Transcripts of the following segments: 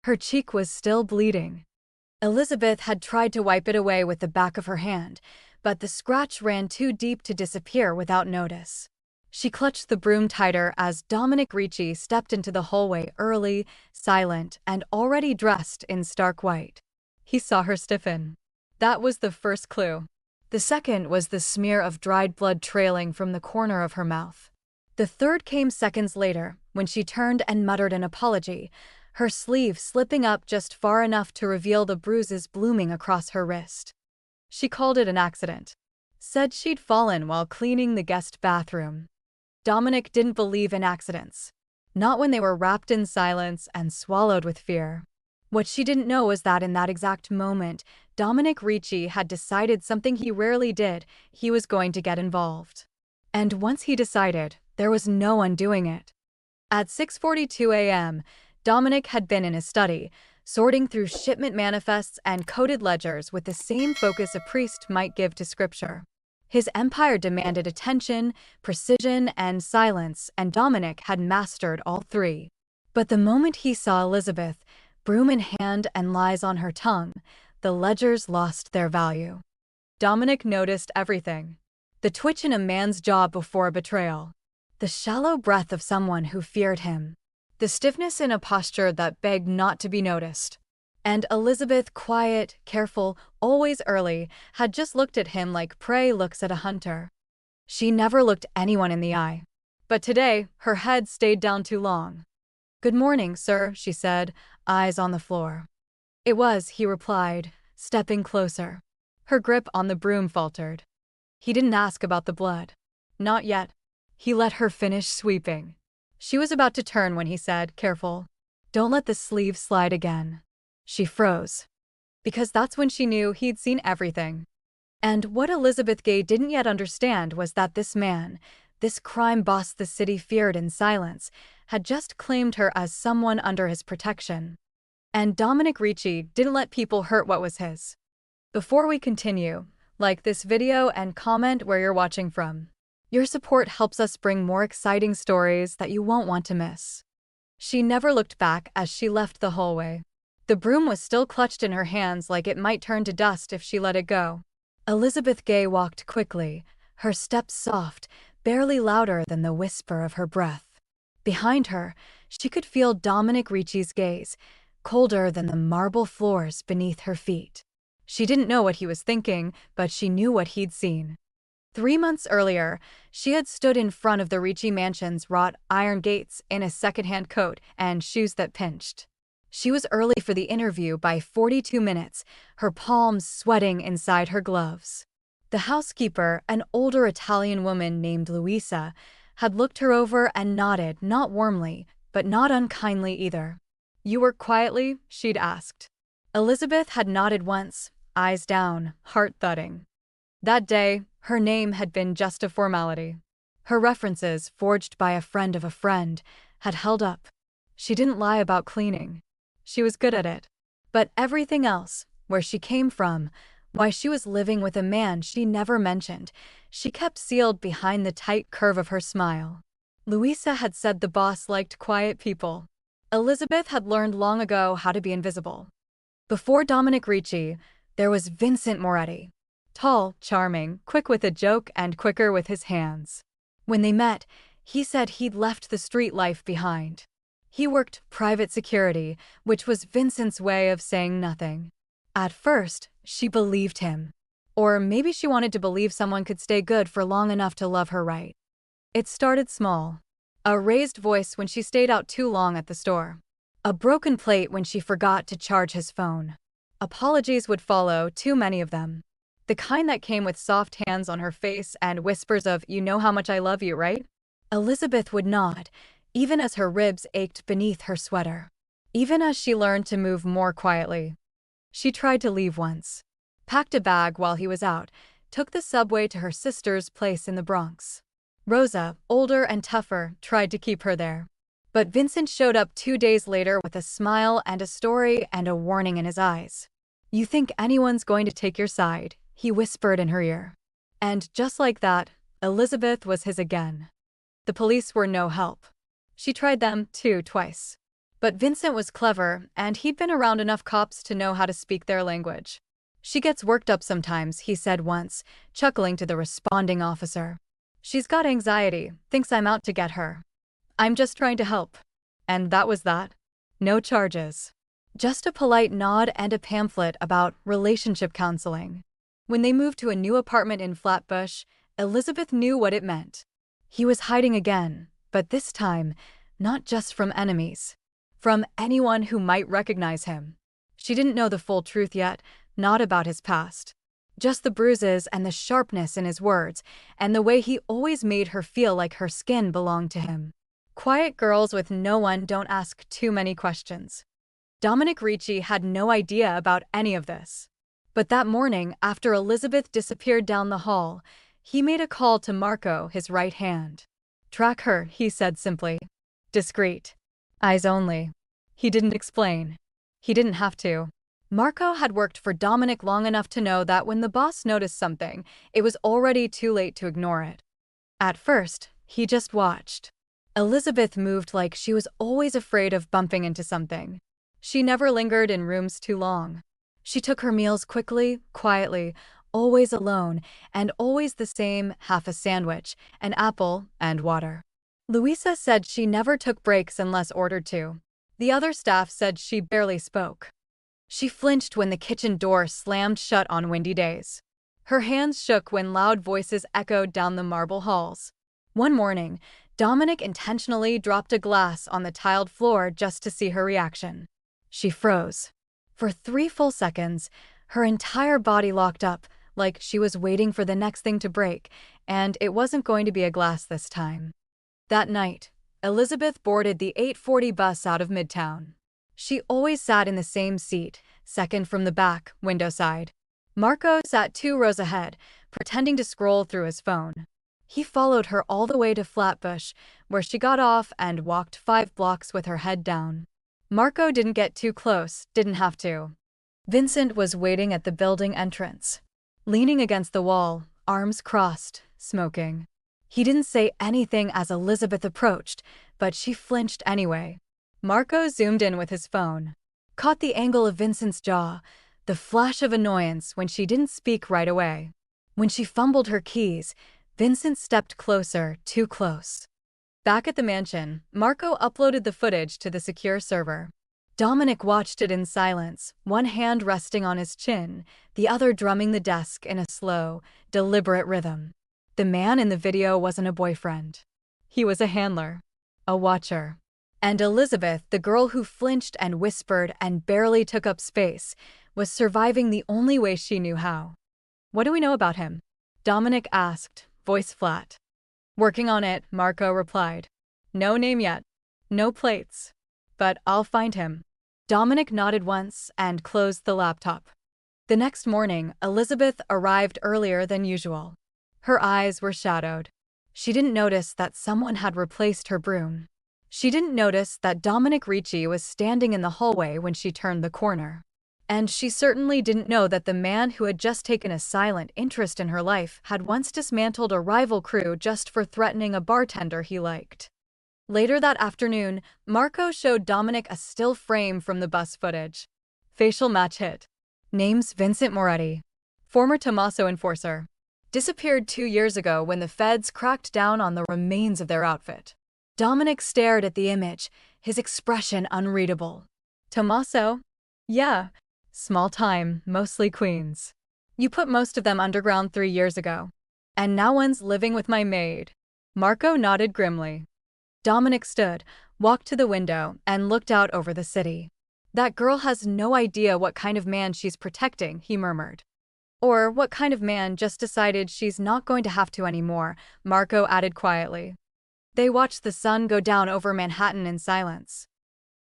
Her cheek was still bleeding. Elizabeth had tried to wipe it away with the back of her hand, but the scratch ran too deep to disappear without notice. She clutched the broom tighter as Dominic Ricci stepped into the hallway early, silent, and already dressed in stark white. He saw her stiffen. That was the first clue. The second was the smear of dried blood trailing from the corner of her mouth. The third came seconds later, when she turned and muttered an apology, her sleeve slipping up just far enough to reveal the bruises blooming across her wrist. She called it an accident. Said she'd fallen while cleaning the guest bathroom. Dominic didn't believe in accidents. Not when they were wrapped in silence and swallowed with fear. What she didn't know was that in that exact moment, Dominic Ricci had decided something he rarely did: he was going to get involved. And once he decided, there was no undoing it. At 6:42 a.m., Dominic had been in his study, sorting through shipment manifests and coded ledgers with the same focus a priest might give to scripture. His empire demanded attention, precision, and silence, and Dominic had mastered all three. But the moment he saw Elizabeth, broom in hand and lies on her tongue, the ledgers lost their value. Dominic noticed everything. The twitch in a man's jaw before a betrayal. The shallow breath of someone who feared him. The stiffness in a posture that begged not to be noticed. And Elizabeth, quiet, careful, always early, had just looked at him like prey looks at a hunter. She never looked anyone in the eye. But today, her head stayed down too long. "Good morning, sir," she said, eyes on the floor. "It was," he replied, stepping closer. Her grip on the broom faltered. He didn't ask about the blood. Not yet. He let her finish sweeping. She was about to turn when he said, "Careful. Don't let the sleeve slide again." She froze. Because that's when she knew he'd seen everything. And what Elizabeth Gay didn't yet understand was that this man, this crime boss the city feared in silence, had just claimed her as someone under his protection. And Dominic Ricci didn't let people hurt what was his. Before we continue, like this video and comment where you're watching from. Your support helps us bring more exciting stories that you won't want to miss. She never looked back as she left the hallway. The broom was still clutched in her hands like it might turn to dust if she let it go. Elizabeth Gay walked quickly, her steps soft, barely louder than the whisper of her breath. Behind her, she could feel Dominic Ricci's gaze, colder than the marble floors beneath her feet. She didn't know what he was thinking, but she knew what he'd seen. 3 months earlier, she had stood in front of the Ricci mansion's wrought iron gates in a second-hand coat and shoes that pinched. She was early for the interview by 42 minutes, her palms sweating inside her gloves. The housekeeper, an older Italian woman named Luisa, had looked her over and nodded, not warmly, but not unkindly either. "You work quietly?" she'd asked. Elizabeth had nodded once, eyes down, heart thudding. That day, her name had been just a formality. Her references, forged by a friend of a friend, had held up. She didn't lie about cleaning. She was good at it. But everything else, where she came from, why she was living with a man she never mentioned, she kept sealed behind the tight curve of her smile. Luisa had said the boss liked quiet people. Elizabeth had learned long ago how to be invisible. Before Dominic Ricci, there was Vincent Moretti. Tall, charming, quick with a joke and quicker with his hands. When they met, he said he'd left the street life behind. He worked private security, which was Vincent's way of saying nothing. At first, she believed him. Or maybe she wanted to believe someone could stay good for long enough to love her right. It started small. A raised voice when she stayed out too long at the store. A broken plate when she forgot to charge his phone. Apologies would follow, too many of them. The kind that came with soft hands on her face and whispers of, "You know how much I love you, right?" Elizabeth would nod, even as her ribs ached beneath her sweater. Even as she learned to move more quietly. She tried to leave once. Packed a bag while he was out, took the subway to her sister's place in the Bronx. Rosa, older and tougher, tried to keep her there. But Vincent showed up 2 days later with a smile and a story and a warning in his eyes. "You think anyone's going to take your side," he whispered in her ear. And just like that, Elizabeth was his again. The police were no help. She tried them, too, twice. But Vincent was clever, and he'd been around enough cops to know how to speak their language. She gets worked up sometimes, he said once, chuckling to the responding officer. She's got anxiety, thinks I'm out to get her. I'm just trying to help. And that was that. No charges. Just a polite nod and a pamphlet about relationship counseling. When they moved to a new apartment in Flatbush, Elizabeth knew what it meant. He was hiding again, but this time, not just from enemies. From anyone who might recognize him. She didn't know the full truth yet, not about his past. Just the bruises and the sharpness in his words, and the way he always made her feel like her skin belonged to him. Quiet girls with no one don't ask too many questions. Dominic Ricci had no idea about any of this. But that morning, after Elizabeth disappeared down the hall, he made a call to Marco, his right hand. Track her, he said simply. Discreet. Eyes only. He didn't explain. He didn't have to. Marco had worked for Dominic long enough to know that when the boss noticed something, it was already too late to ignore it. At first, he just watched. Elizabeth moved like she was always afraid of bumping into something. She never lingered in rooms too long. She took her meals quickly, quietly, always alone, and always the same: half a sandwich, an apple, and water. Louisa said she never took breaks unless ordered to. The other staff said she barely spoke. She flinched when the kitchen door slammed shut on windy days. Her hands shook when loud voices echoed down the marble halls. One morning, Dominic intentionally dropped a glass on the tiled floor just to see her reaction. She froze. For 3 full seconds, her entire body locked up, like she was waiting for the next thing to break, and it wasn't going to be a glass this time. That night, Elizabeth boarded the 8:40 bus out of Midtown. She always sat in the same seat, second from the back, window side. Marco sat 2 rows ahead, pretending to scroll through his phone. He followed her all the way to Flatbush, where she got off and walked 5 blocks with her head down. Marco didn't get too close, didn't have to. Vincent was waiting at the building entrance, leaning against the wall, arms crossed, smoking. He didn't say anything as Elizabeth approached, but she flinched anyway. Marco zoomed in with his phone, caught the angle of Vincent's jaw, the flash of annoyance when she didn't speak right away. When she fumbled her keys, Vincent stepped closer, too close. Back at the mansion, Marco uploaded the footage to the secure server. Dominic watched it in silence, one hand resting on his chin, the other drumming the desk in a slow, deliberate rhythm. The man in the video wasn't a boyfriend. He was a handler, a watcher. And Elizabeth, the girl who flinched and whispered and barely took up space, was surviving the only way she knew how. What do we know about him? Dominic asked, voice flat. Working on it, Marco replied. No name yet. No plates. But I'll find him. Dominic nodded once and closed the laptop. The next morning, Elizabeth arrived earlier than usual. Her eyes were shadowed. She didn't notice that someone had replaced her broom. She didn't notice that Dominic Ricci was standing in the hallway when she turned the corner. And she certainly didn't know that the man who had just taken a silent interest in her life had once dismantled a rival crew just for threatening a bartender he liked. Later that afternoon, Marco showed Dominic a still frame from the bus footage. Facial match hit. Name's Vincent Moretti. Former Tommaso enforcer. Disappeared 2 years ago when the feds cracked down on the remains of their outfit. Dominic stared at the image, his expression unreadable. Tommaso? Yeah. Small time, mostly Queens. You put most of them underground 3 years ago. And now one's living with my maid. Marco nodded grimly. Dominic stood, walked to the window, and looked out over the city. That girl has no idea what kind of man she's protecting, he murmured. Or what kind of man just decided she's not going to have to anymore, Marco added quietly. They watched the sun go down over Manhattan in silence.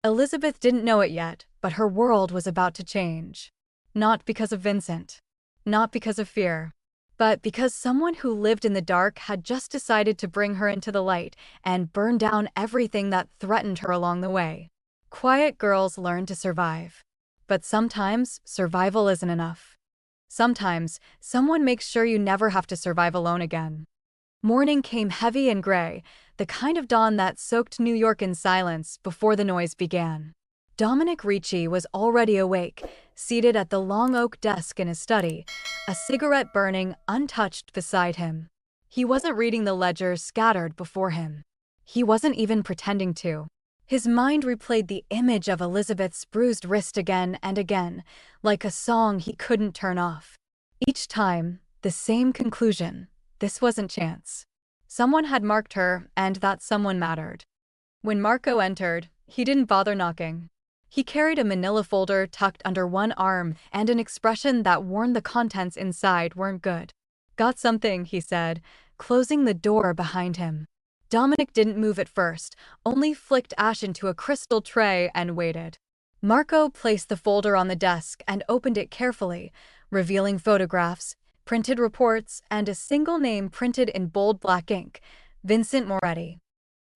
Elizabeth didn't know it yet, but her world was about to change. Not because of Vincent. Not because of fear. But because someone who lived in the dark had just decided to bring her into the light and burn down everything that threatened her along the way. Quiet girls learn to survive. But sometimes, survival isn't enough. Sometimes, someone makes sure you never have to survive alone again. Morning came heavy and gray, the kind of dawn that soaked New York in silence before the noise began. Dominic Ricci was already awake, seated at the long oak desk in his study, a cigarette burning untouched beside him. He wasn't reading the ledger scattered before him. He wasn't even pretending to. His mind replayed the image of Elizabeth's bruised wrist again and again, like a song he couldn't turn off. Each time, the same conclusion. This wasn't chance. Someone had marked her, and that someone mattered. When Marco entered, he didn't bother knocking. He carried a manila folder tucked under one arm and an expression that warned the contents inside weren't good. "Got something," he said, closing the door behind him. Dominic didn't move at first, only flicked ash into a crystal tray and waited. Marco placed the folder on the desk and opened it carefully, revealing photographs, printed reports, and a single name printed in bold black ink: Vincent Moretti.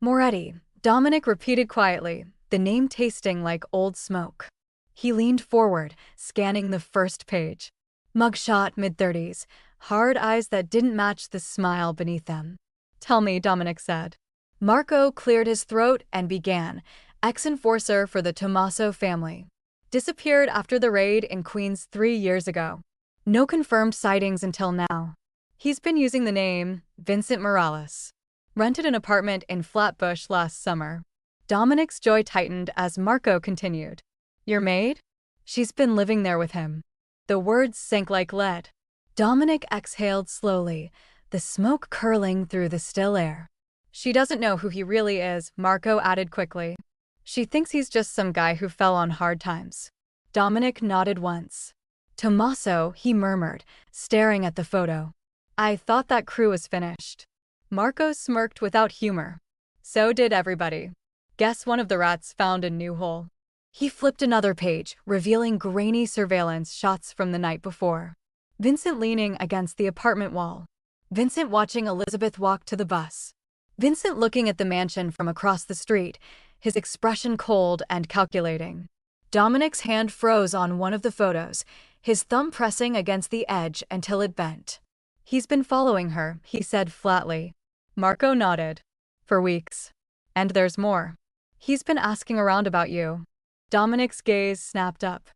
Moretti, Dominic repeated quietly, the name tasting like old smoke. He leaned forward, scanning the first page. Mugshot, mid-30s, hard eyes that didn't match the smile beneath them. "Tell me," Dominic said. Marco cleared his throat and began. Ex-enforcer for the Tommaso family. Disappeared after the raid in Queens 3 years ago. No confirmed sightings until now. He's been using the name Vincent Morales. Rented an apartment in Flatbush last summer. Dominic's jaw tightened as Marco continued. "Your maid? She's been living there with him." The words sank like lead. Dominic exhaled slowly, the smoke curling through the still air. "She doesn't know who he really is," Marco added quickly. "She thinks he's just some guy who fell on hard times." Dominic nodded once. "Tommaso," he murmured, staring at the photo. "I thought that crew was finished." Marco smirked without humor. "So did everybody. Guess one of the rats found a new hole." He flipped another page, revealing grainy surveillance shots from the night before. Vincent leaning against the apartment wall. Vincent watching Elizabeth walk to the bus. Vincent looking at the mansion from across the street, his expression cold and calculating. Dominic's hand froze on one of the photos, his thumb pressing against the edge until it bent. "He's been following her," he said flatly. Marco nodded. "For weeks. And there's more. He's been asking around about you." Dominic's gaze snapped up.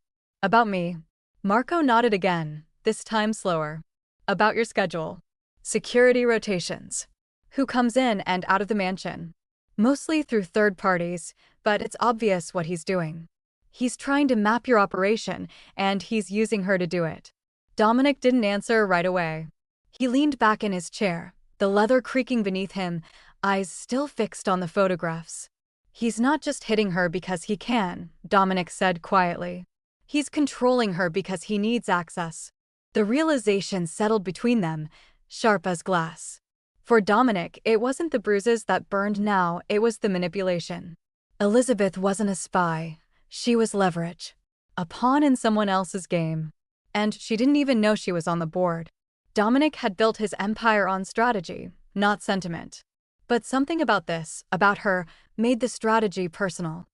"About me?" Marco nodded again, this time slower. "About your schedule. Security rotations. Who comes in and out of the mansion. Mostly through third parties, but it's obvious what he's doing. He's trying to map your operation, and he's using her to do it." Dominic didn't answer right away. He leaned back in his chair, the leather creaking beneath him, eyes still fixed on the photographs. "He's not just hitting her because he can," Dominic said quietly. "He's controlling her because he needs access." The realization settled between them, sharp as glass. For Dominic, it wasn't the bruises that burned now, it was the manipulation. Elizabeth wasn't a spy. She was leverage. A pawn in someone else's game. And she didn't even know she was on the board. Dominic had built his empire on strategy, not sentiment. But something about this, about her, made the strategy personal.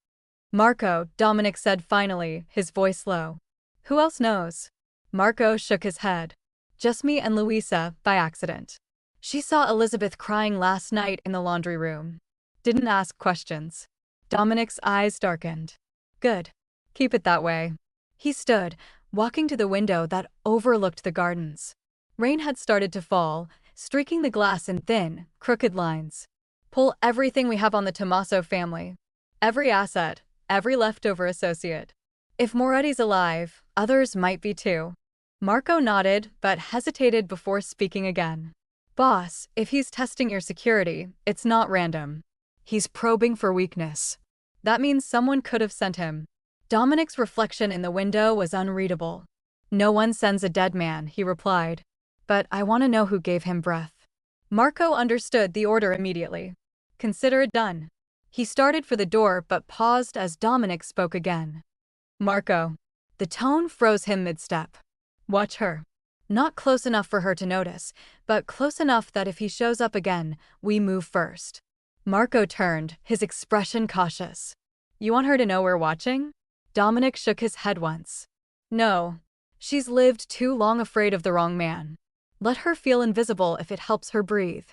"Marco," Dominic said finally, his voice low. "Who else knows?" Marco shook his head. "Just me and Louisa, by accident. She saw Elizabeth crying last night in the laundry room. Didn't ask questions." Dominic's eyes darkened. "Good. Keep it that way." He stood, walking to the window that overlooked the gardens. Rain had started to fall, streaking the glass in thin, crooked lines. "Pull everything we have on the Tommaso family. Every asset, every leftover associate. If Moretti's alive, others might be too." Marco nodded, but hesitated before speaking again. "Boss, if he's testing your security, it's not random. He's probing for weakness. That means someone could have sent him." Dominic's reflection in the window was unreadable. "No one sends a dead man," he replied. "But I want to know who gave him breath." Marco understood the order immediately. "Consider it done." He started for the door but paused as Dominic spoke again. "Marco." The tone froze him mid-step. "Watch her. Not close enough for her to notice, but close enough that if he shows up again, we move first." Marco turned, his expression cautious. "You want her to know we're watching?" Dominic shook his head once. "No. She's lived too long afraid of the wrong man. Let her feel invisible if it helps her breathe."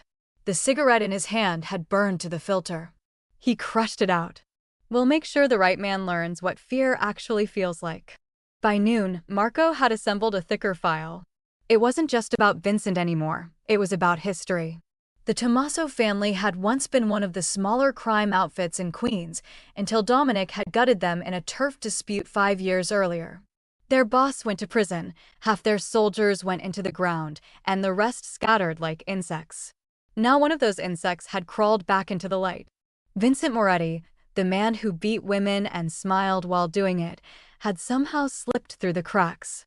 The cigarette in his hand had burned to the filter. He crushed it out. We'll make sure the right man learns what fear actually feels like. By noon, Marco had assembled a thicker file. It wasn't just about Vincent anymore, it was about history. The Tommaso family had once been one of the smaller crime outfits in Queens until Dominic had gutted them in a turf dispute 5 years earlier. Their boss went to prison, half their soldiers went into the ground, and the rest scattered like insects. Now one of those insects had crawled back into the light. Vincent Moretti, the man who beat women and smiled while doing it, had somehow slipped through the cracks.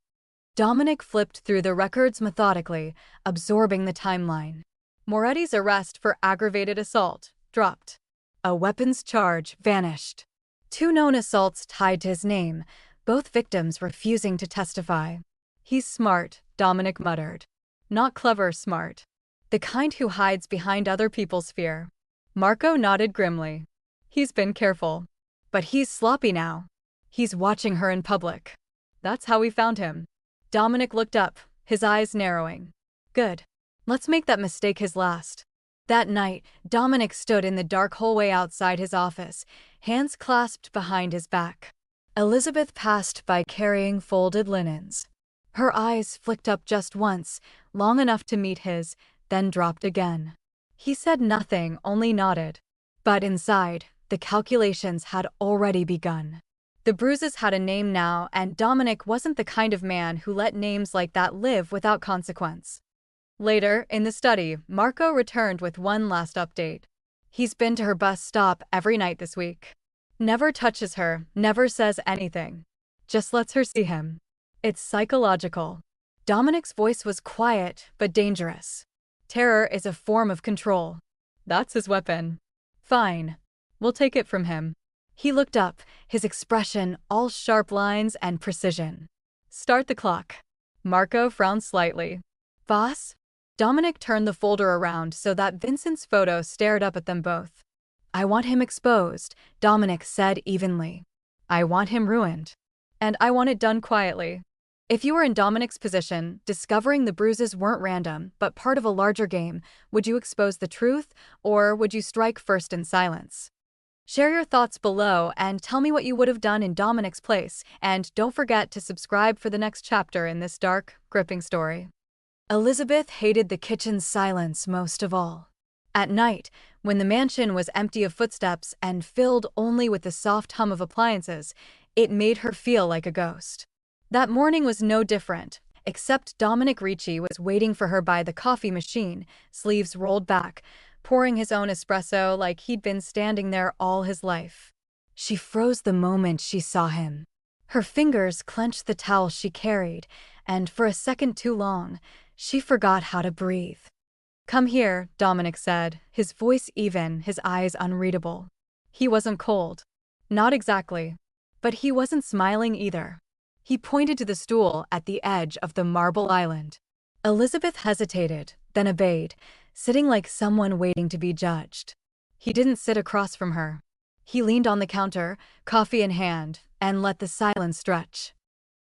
Dominic flipped through the records methodically, absorbing the timeline. Moretti's arrest for aggravated assault dropped. A weapons charge vanished. 2 known assaults tied to his name, both victims refusing to testify. He's smart, Dominic muttered. Not clever smart. The kind who hides behind other people's fear. Marco nodded grimly. He's been careful. But he's sloppy now. He's watching her in public. That's how we found him. Dominic looked up, his eyes narrowing. Good. Let's make that mistake his last. That night, Dominic stood in the dark hallway outside his office, hands clasped behind his back. Elizabeth passed by carrying folded linens. Her eyes flicked up just once, long enough to meet his, then dropped again. He said nothing, only nodded. But inside, the calculations had already begun. The Bruises had a name now, and Dominic wasn't the kind of man who let names like that live without consequence. Later, in the study, Marco returned with one last update. He's been to her bus stop every night this week. Never touches her, never says anything. Just lets her see him. It's psychological. Dominic's voice was quiet, but dangerous. Terror is a form of control. That's his weapon. Fine. We'll take it from him. He looked up, his expression all sharp lines and precision. Start the clock. Marco frowned slightly. Boss? Dominic turned the folder around so that Vincent's photo stared up at them both. I want him exposed, Dominic said evenly. I want him ruined. And I want it done quietly. If you were in Dominic's position, discovering the Bruises weren't random, but part of a larger game, would you expose the truth, or would you strike first in silence? Share your thoughts below and tell me what you would have done in Dominic's place, and don't forget to subscribe for the next chapter in this dark, gripping story. Elizabeth hated the kitchen's silence most of all. At night, when the mansion was empty of footsteps and filled only with the soft hum of appliances, it made her feel like a ghost. That morning was no different, except Dominic Ricci was waiting for her by the coffee machine, sleeves rolled back, pouring his own espresso like he'd been standing there all his life. She froze the moment she saw him. Her fingers clenched the towel she carried, and for a second too long, she forgot how to breathe. Come here, Dominic said, his voice even, his eyes unreadable. He wasn't cold. Not exactly. But he wasn't smiling either. He pointed to the stool at the edge of the marble island. Elizabeth hesitated, then obeyed, sitting like someone waiting to be judged. He didn't sit across from her. He leaned on the counter, coffee in hand, and let the silence stretch.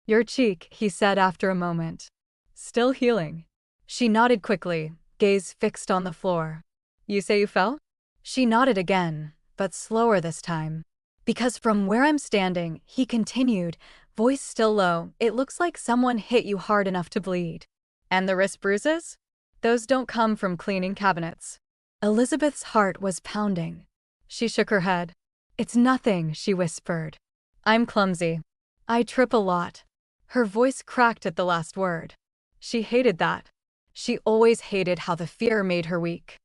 Your cheek, he said after a moment. Still healing. She nodded quickly, gaze fixed on the floor. You say you fell? She nodded again, but slower this time. Because from where I'm standing, he continued, voice still low, it looks like someone hit you hard enough to bleed. And the wrist bruises? Those don't come from cleaning cabinets. Elizabeth's heart was pounding. She shook her head. It's nothing, she whispered. I'm clumsy. I trip a lot. Her voice cracked at the last word. She hated that. She always hated how the fear made her weak.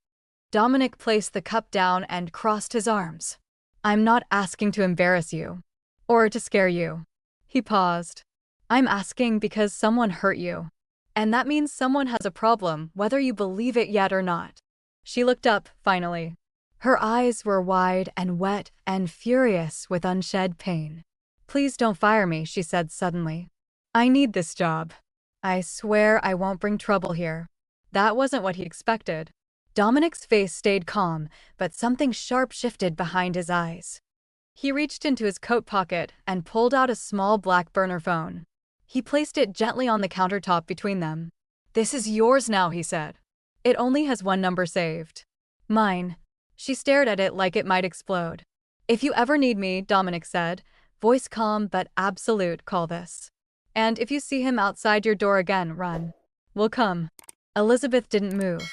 Dominic placed the cup down and crossed his arms. I'm not asking to embarrass you. Or to scare you. He paused. I'm asking because someone hurt you. And that means someone has a problem, whether you believe it yet or not. She looked up, finally. Her eyes were wide and wet and furious with unshed pain. Please don't fire me, she said suddenly. I need this job. I swear I won't bring trouble here. That wasn't what he expected. Dominic's face stayed calm, but something sharp shifted behind his eyes. He reached into his coat pocket and pulled out a small black burner phone. He placed it gently on the countertop between them. This is yours now, he said. It only has one number saved. Mine. She stared at it like it might explode. If you ever need me, Dominic said, voice calm but absolute, call this. And if you see him outside your door again, run. We'll come. Elizabeth didn't move.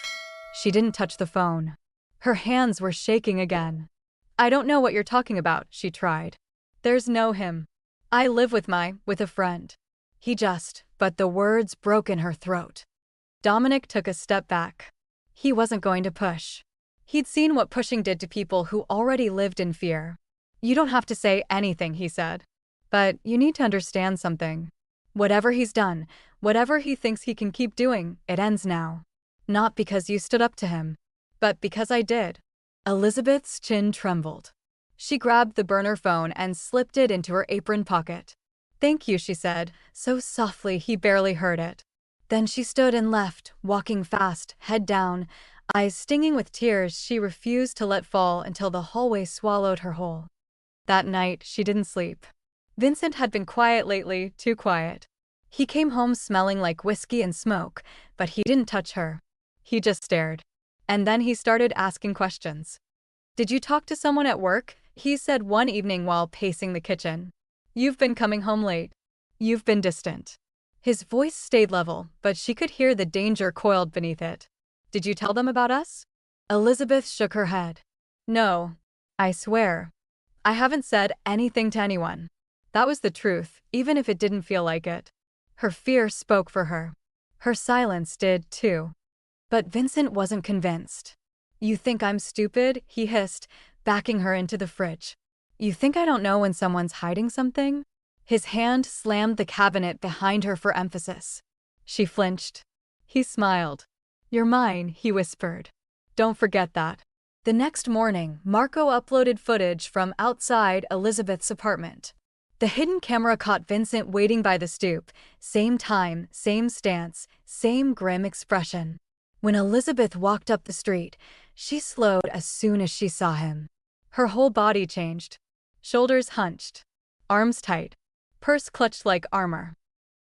She didn't touch the phone. Her hands were shaking again. I don't know what you're talking about, she tried. There's no him. I live with a friend. But the words broke in her throat. Dominic took a step back. He wasn't going to push. He'd seen what pushing did to people who already lived in fear. You don't have to say anything, he said. But you need to understand something. Whatever he's done, whatever he thinks he can keep doing, it ends now. Not because you stood up to him, but because I did. Elizabeth's chin trembled. She grabbed the burner phone and slipped it into her apron pocket. Thank you, she said, so softly he barely heard it. Then she stood and left, walking fast, head down, eyes stinging with tears she refused to let fall until the hallway swallowed her whole. That night, she didn't sleep. Vincent had been quiet lately, too quiet. He came home smelling like whiskey and smoke, but he didn't touch her. He just stared. And then he started asking questions. Did you talk to someone at work? He said one evening while pacing the kitchen. You've been coming home late. You've been distant. His voice stayed level, but she could hear the danger coiled beneath it. Did you tell them about us? Elizabeth shook her head. No. I swear. I haven't said anything to anyone. That was the truth, even if it didn't feel like it. Her fear spoke for her. Her silence did, too. But Vincent wasn't convinced. You think I'm stupid? He hissed, backing her into the fridge. You think I don't know when someone's hiding something? His hand slammed the cabinet behind her for emphasis. She flinched. He smiled. You're mine, he whispered. Don't forget that. The next morning, Marco uploaded footage from outside Elizabeth's apartment. The hidden camera caught Vincent waiting by the stoop, same time, same stance, same grim expression. When Elizabeth walked up the street, she slowed as soon as she saw him. Her whole body changed. Shoulders hunched. Arms tight. Purse clutched like armor.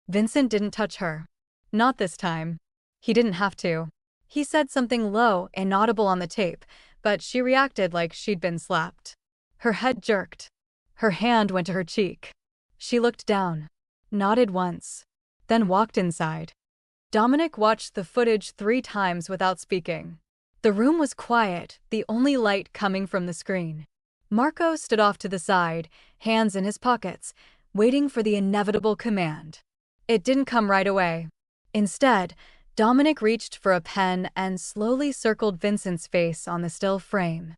Vincent didn't touch her. Not this time. He didn't have to. He said something low, inaudible on the tape, but she reacted like she'd been slapped. Her head jerked. Her hand went to her cheek. She looked down, nodded once, then walked inside. Dominic watched the footage 3 times without speaking. The room was quiet, the only light coming from the screen. Marco stood off to the side, hands in his pockets, waiting for the inevitable command. It didn't come right away. Instead, Dominic reached for a pen and slowly circled Vincent's face on the still frame.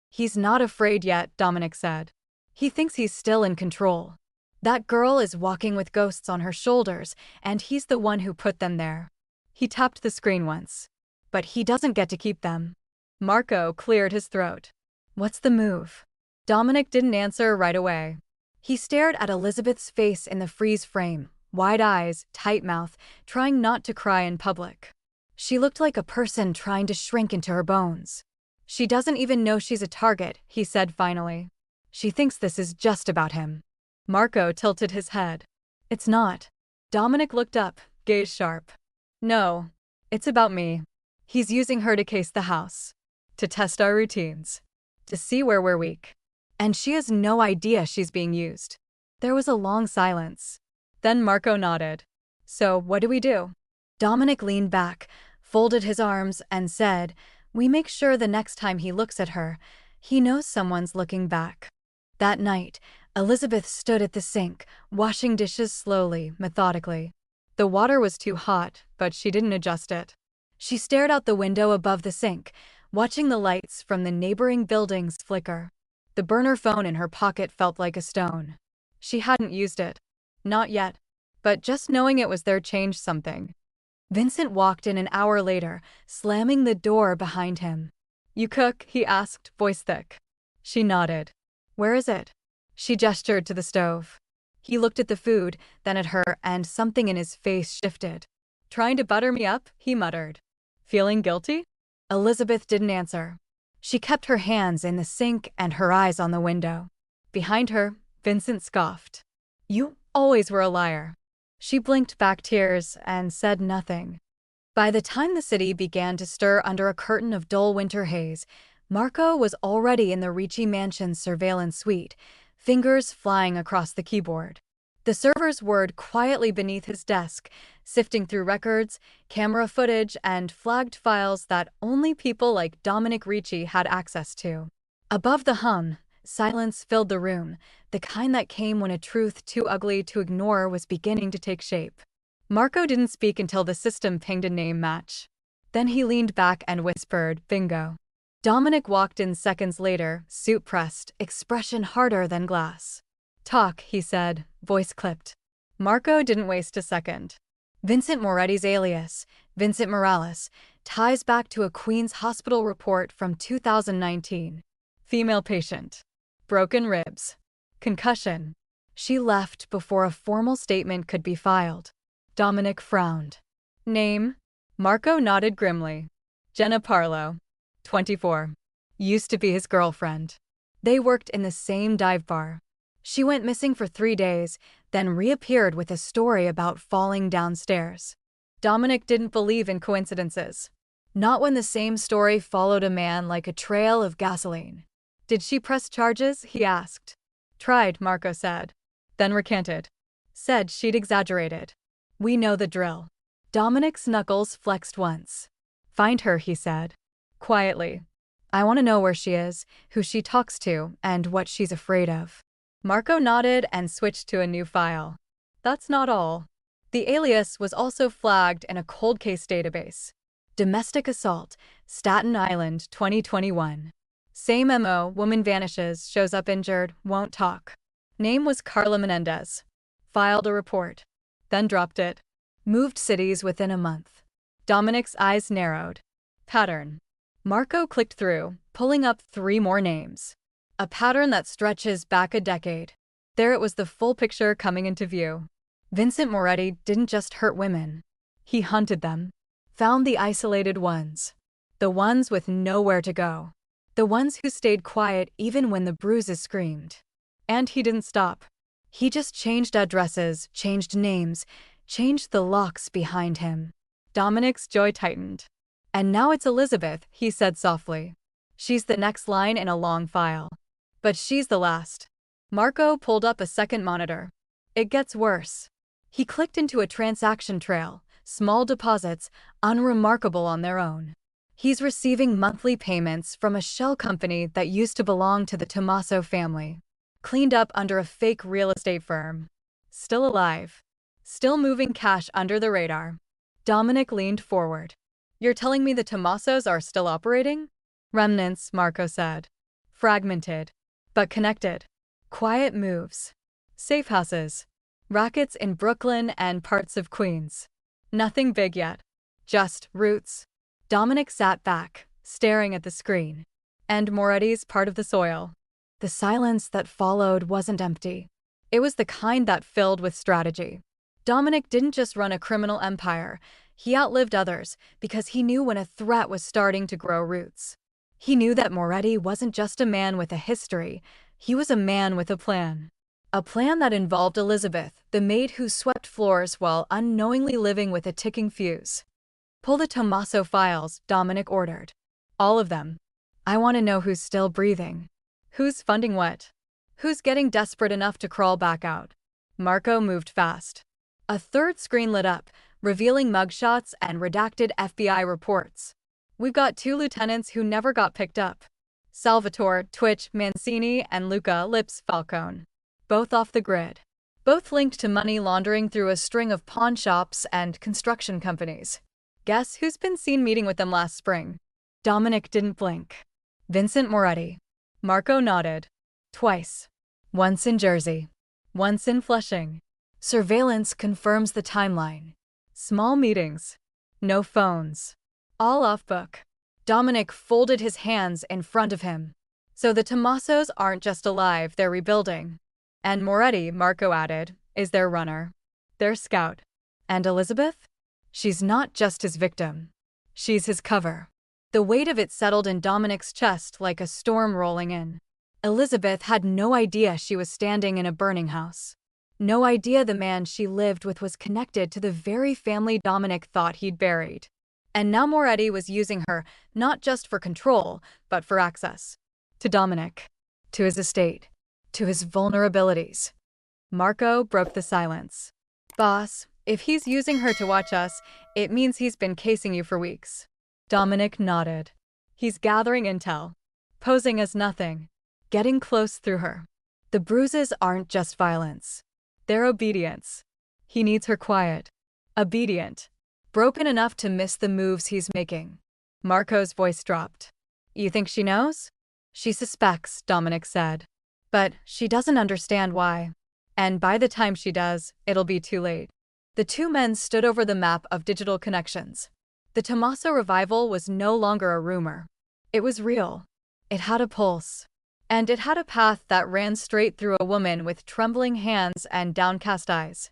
He's not afraid yet, Dominic said. He thinks he's still in control. That girl is walking with ghosts on her shoulders, and he's the one who put them there. He tapped the screen once. But he doesn't get to keep them. Marco cleared his throat. What's the move? Dominic didn't answer right away. He stared at Elizabeth's face in the freeze frame, wide eyes, tight mouth, trying not to cry in public. She looked like a person trying to shrink into her bones. She doesn't even know she's a target, he said finally. She thinks this is just about him. Marco tilted his head. It's not. Dominic looked up, gaze sharp. No, it's about me. He's using her to case the house. To test our routines. To see where we're weak. And she has no idea she's being used. There was a long silence. Then Marco nodded. So, what do we do? Dominic leaned back, folded his arms, and said, we make sure the next time he looks at her, he knows someone's looking back. That night, Elizabeth stood at the sink, washing dishes slowly, methodically. The water was too hot, but she didn't adjust it. She stared out the window above the sink, watching the lights from the neighboring buildings flicker. The burner phone in her pocket felt like a stone. She hadn't used it. Not yet. But just knowing it was there changed something. Vincent walked in an hour later, slamming the door behind him. You cook? He asked, voice thick. She nodded. Where is it? She gestured to the stove. He looked at the food, then at her, and something in his face shifted. Trying to butter me up? He muttered. Feeling guilty? Elizabeth didn't answer. She kept her hands in the sink and her eyes on the window. Behind her, Vincent scoffed. You always were a liar. She blinked back tears and said nothing. By the time the city began to stir under a curtain of dull winter haze, Marco was already in the Ricci mansion's surveillance suite, fingers flying across the keyboard. The servers whirred quietly beneath his desk, sifting through records, camera footage, and flagged files that only people like Dominic Ricci had access to. Above the hum, silence filled the room, the kind that came when a truth too ugly to ignore was beginning to take shape. Marco didn't speak until the system pinged a name match. Then he leaned back and whispered, "Bingo." Dominic walked in seconds later, suit pressed, expression harder than glass. "Talk," he said, voice clipped. Marco didn't waste a second. Vincent Moretti's alias, Vincent Morales, ties back to a Queens hospital report from 2019. Female patient. Broken ribs. Concussion. She left before a formal statement could be filed. Dominic frowned. Name? Marco nodded grimly. Jenna Parlow. 24. Used to be his girlfriend. They worked in the same dive bar. She went missing for 3 days, then reappeared with a story about falling downstairs. Dominic didn't believe in coincidences. Not when the same story followed a man like a trail of gasoline. Did she press charges? He asked. Tried, Marco said. Then recanted. Said she'd exaggerated. We know the drill. Dominic's knuckles flexed once. Find her, he said. Quietly. I want to know where she is, who she talks to, and what she's afraid of. Marco nodded and switched to a new file. That's not all. The alias was also flagged in a cold case database. Domestic assault, Staten Island, 2021. Same MO, woman vanishes, shows up injured, won't talk. Name was Carla Menendez. Filed a report. Then dropped it. Moved cities within a month. Dominic's eyes narrowed. Pattern. Marco clicked through, pulling up 3 more names. A pattern that stretches back a decade. There it was, the full picture coming into view. Vincent Moretti didn't just hurt women. He hunted them. Found the isolated ones. The ones with nowhere to go. The ones who stayed quiet even when the bruises screamed. And he didn't stop. He just changed addresses, changed names, changed the locks behind him. Dominic's jaw tightened. And now it's Elizabeth, he said softly. She's the next line in a long file. But she's the last. Marco pulled up a second monitor. It gets worse. He clicked into a transaction trail, small deposits, unremarkable on their own. He's receiving monthly payments from a shell company that used to belong to the Tommaso family. Cleaned up under a fake real estate firm. Still alive. Still moving cash under the radar. Dominic leaned forward. You're telling me the Tommasos are still operating? Remnants, Marco said. Fragmented. But connected. Quiet moves. Safe houses. Rackets in Brooklyn and parts of Queens. Nothing big yet. Just roots. Dominic sat back, staring at the screen. And Moretti's part of the soil. The silence that followed wasn't empty. It was the kind that filled with strategy. Dominic didn't just run a criminal empire. He outlived others because he knew when a threat was starting to grow roots. He knew that Moretti wasn't just a man with a history. He was a man with a plan. A plan that involved Elizabeth, the maid who swept floors while unknowingly living with a ticking fuse. Pull the Tommaso files, Dominic ordered. All of them. I want to know who's still breathing. Who's funding what? Who's getting desperate enough to crawl back out? Marco moved fast. A third screen lit up, revealing mugshots and redacted FBI reports. We've got 2 lieutenants who never got picked up. Salvatore, Twitch, Mancini, and Luca, Lips, Falcone. Both off the grid. Both linked to money laundering through a string of pawn shops and construction companies. Guess who's been seen meeting with them last spring? Dominic didn't blink. Vincent Moretti. Marco nodded. Twice. Once in Jersey. Once in Flushing. Surveillance confirms the timeline. Small meetings. No phones. All off book. Dominic folded his hands in front of him. So the Tommasos aren't just alive, they're rebuilding. And Moretti, Marco added, is their runner. Their scout. And Elizabeth? She's not just his victim. She's his cover. The weight of it settled in Dominic's chest like a storm rolling in. Elizabeth had no idea she was standing in a burning house. No idea the man she lived with was connected to the very family Dominic thought he'd buried. And now Moretti was using her not just for control, but for access. To Dominic. To his estate. To his vulnerabilities. Marco broke the silence. Boss, if he's using her to watch us, it means he's been casing you for weeks. Dominic nodded. He's gathering intel. Posing as nothing. Getting close through her. The bruises aren't just violence. They're obedience. He needs her quiet. Obedient. Broken enough to miss the moves he's making. Marco's voice dropped. You think she knows? She suspects, Dominic said. But she doesn't understand why. And by the time she does, it'll be too late. The two men stood over the map of digital connections. The Tommaso revival was no longer a rumor. It was real. It had a pulse. And it had a path that ran straight through a woman with trembling hands and downcast eyes.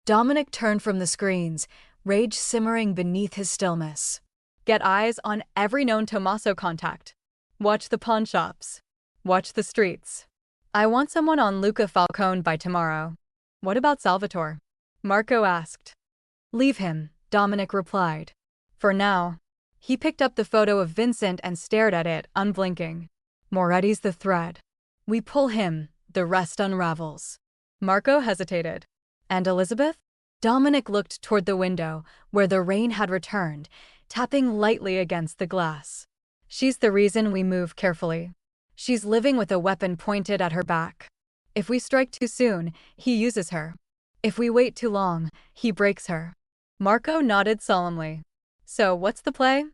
Dominic turned from the screens, rage simmering beneath his stillness. Get eyes on every known Tommaso contact. Watch the pawn shops. Watch the streets. I want someone on Luca Falcone by tomorrow. What about Salvatore? Marco asked. Leave him, Dominic replied. For now. He picked up the photo of Vincent and stared at it, unblinking. Moretti's the thread. We pull him, the rest unravels. Marco hesitated. And Elizabeth? Dominic looked toward the window, where the rain had returned, tapping lightly against the glass. She's the reason we move carefully. She's living with a weapon pointed at her back. If we strike too soon, he uses her. If we wait too long, he breaks her. Marco nodded solemnly. So what's the play?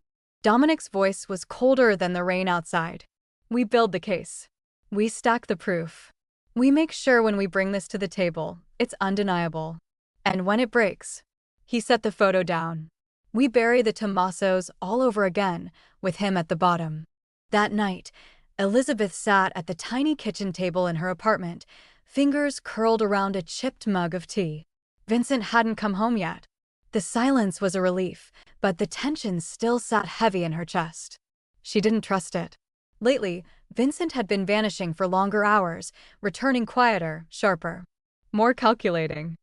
Dominic's voice was colder than the rain outside. We build the case. We stack the proof. We make sure when we bring this to the table, it's undeniable. And when it breaks, he set the photo down. We bury the Tommasos all over again, with him at the bottom. That night, Elizabeth sat at the tiny kitchen table in her apartment, fingers curled around a chipped mug of tea. Vincent hadn't come home yet. The silence was a relief, but the tension still sat heavy in her chest. She didn't trust it. Lately, Vincent had been vanishing for longer hours, returning quieter, sharper, more calculating.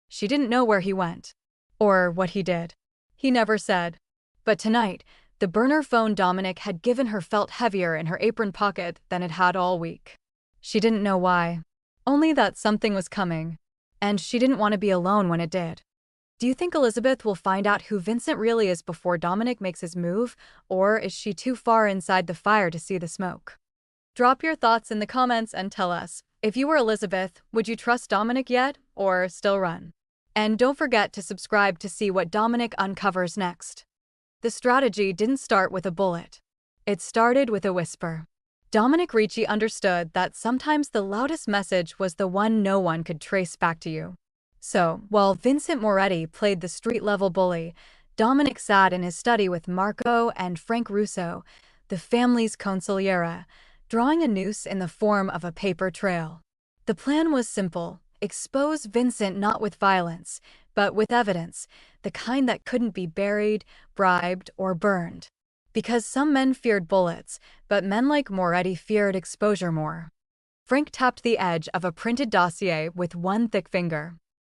She didn't know where he went, or what he did. He never said. But tonight, the burner phone Dominic had given her felt heavier in her apron pocket than it had all week. She didn't know why. Only that something was coming, and she didn't want to be alone when it did. Do you think Elizabeth will find out who Vincent really is before Dominic makes his move, or is she too far inside the fire to see the smoke? Drop your thoughts in the comments and tell us, if you were Elizabeth, would you trust Dominic yet, or still run? And don't forget to subscribe to see what Dominic uncovers next. The strategy didn't start with a bullet. It started with a whisper. Dominic Ricci understood that sometimes the loudest message was the one no one could trace back to you. So, while Vincent Moretti played the street-level bully, Dominic sat in his study with Marco and Frank Russo, the family's consigliere, drawing a noose in the form of a paper trail. The plan was simple: expose Vincent not with violence, but with evidence, the kind that couldn't be buried, bribed, or burned. Because some men feared bullets, but men like Moretti feared exposure more. Frank tapped the edge of a printed dossier with one thick finger.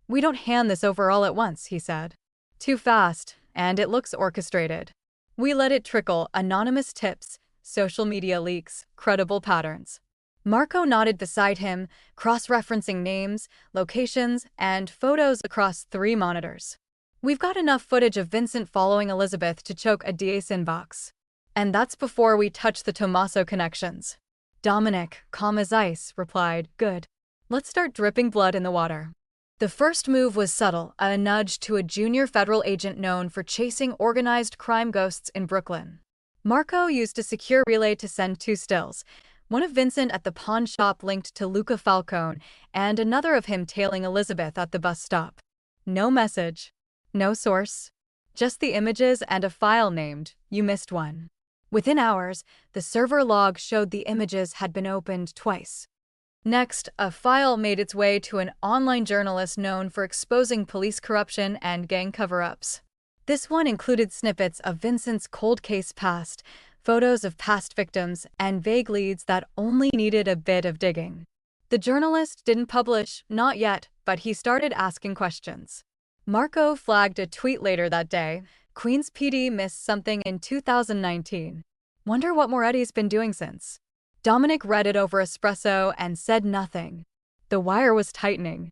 We don't hand this over all at once, he said. Too fast, and it looks orchestrated. We let it trickle: anonymous tips, social media leaks, credible patterns. Marco nodded beside him, cross-referencing names, locations, and photos across 3 monitors. We've got enough footage of Vincent following Elizabeth to choke a DA's inbox. And that's before we touch the Tommaso connections. Dominic, calm as ice, replied, Good. Let's start dripping blood in the water. The first move was subtle, a nudge to a junior federal agent known for chasing organized crime ghosts in Brooklyn. Marco used a secure relay to send 2 stills, one of Vincent at the pawn shop linked to Luca Falcone, and another of him tailing Elizabeth at the bus stop. No message. No source. Just the images and a file named, You Missed One. Within hours, the server log showed the images had been opened twice. Next, a file made its way to an online journalist known for exposing police corruption and gang cover-ups. This one included snippets of Vincent's cold case past, photos of past victims, and vague leads that only needed a bit of digging. The journalist didn't publish, not yet, but he started asking questions. Marco flagged a tweet later that day. Queens PD missed something in 2019. Wonder what Moretti's been doing since. Dominic read it over espresso and said nothing. The wire was tightening.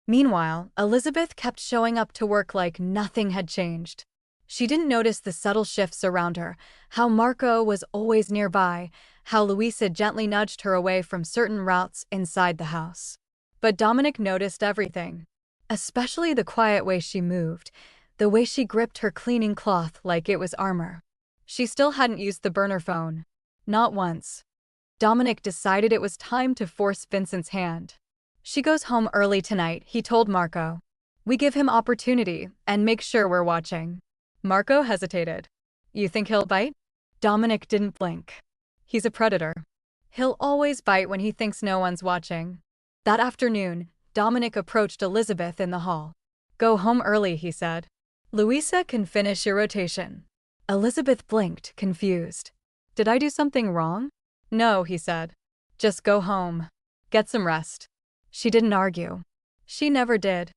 Meanwhile, Elizabeth kept showing up to work like nothing had changed. She didn't notice the subtle shifts around her, how Marco was always nearby, how Louisa gently nudged her away from certain routes inside the house. But Dominic noticed everything, especially the quiet way she moved, the way she gripped her cleaning cloth like it was armor. She still hadn't used the burner phone. Not once. Dominic decided it was time to force Vincent's hand. She goes home early tonight, he told Marco. We give him opportunity and make sure we're watching. Marco hesitated. You think he'll bite? Dominic didn't blink. He's a predator. He'll always bite when he thinks no one's watching. That afternoon, Dominic approached Elizabeth in the hall. Go home early, he said. Louisa can finish your rotation. Elizabeth blinked, confused. Did I do something wrong? No, he said. Just go home. Get some rest. She didn't argue. She never did.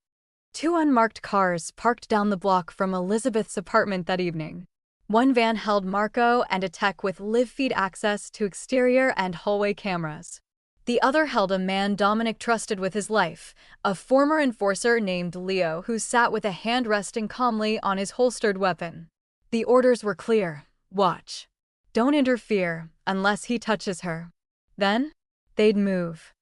Two unmarked cars parked down the block from Elizabeth's apartment that evening. One van held Marco and a tech with live-feed access to exterior and hallway cameras. The other held a man Dominic trusted with his life, a former enforcer named Leo who sat with a hand resting calmly on his holstered weapon. The orders were clear. Watch. Don't interfere unless he touches her. Then, they'd move.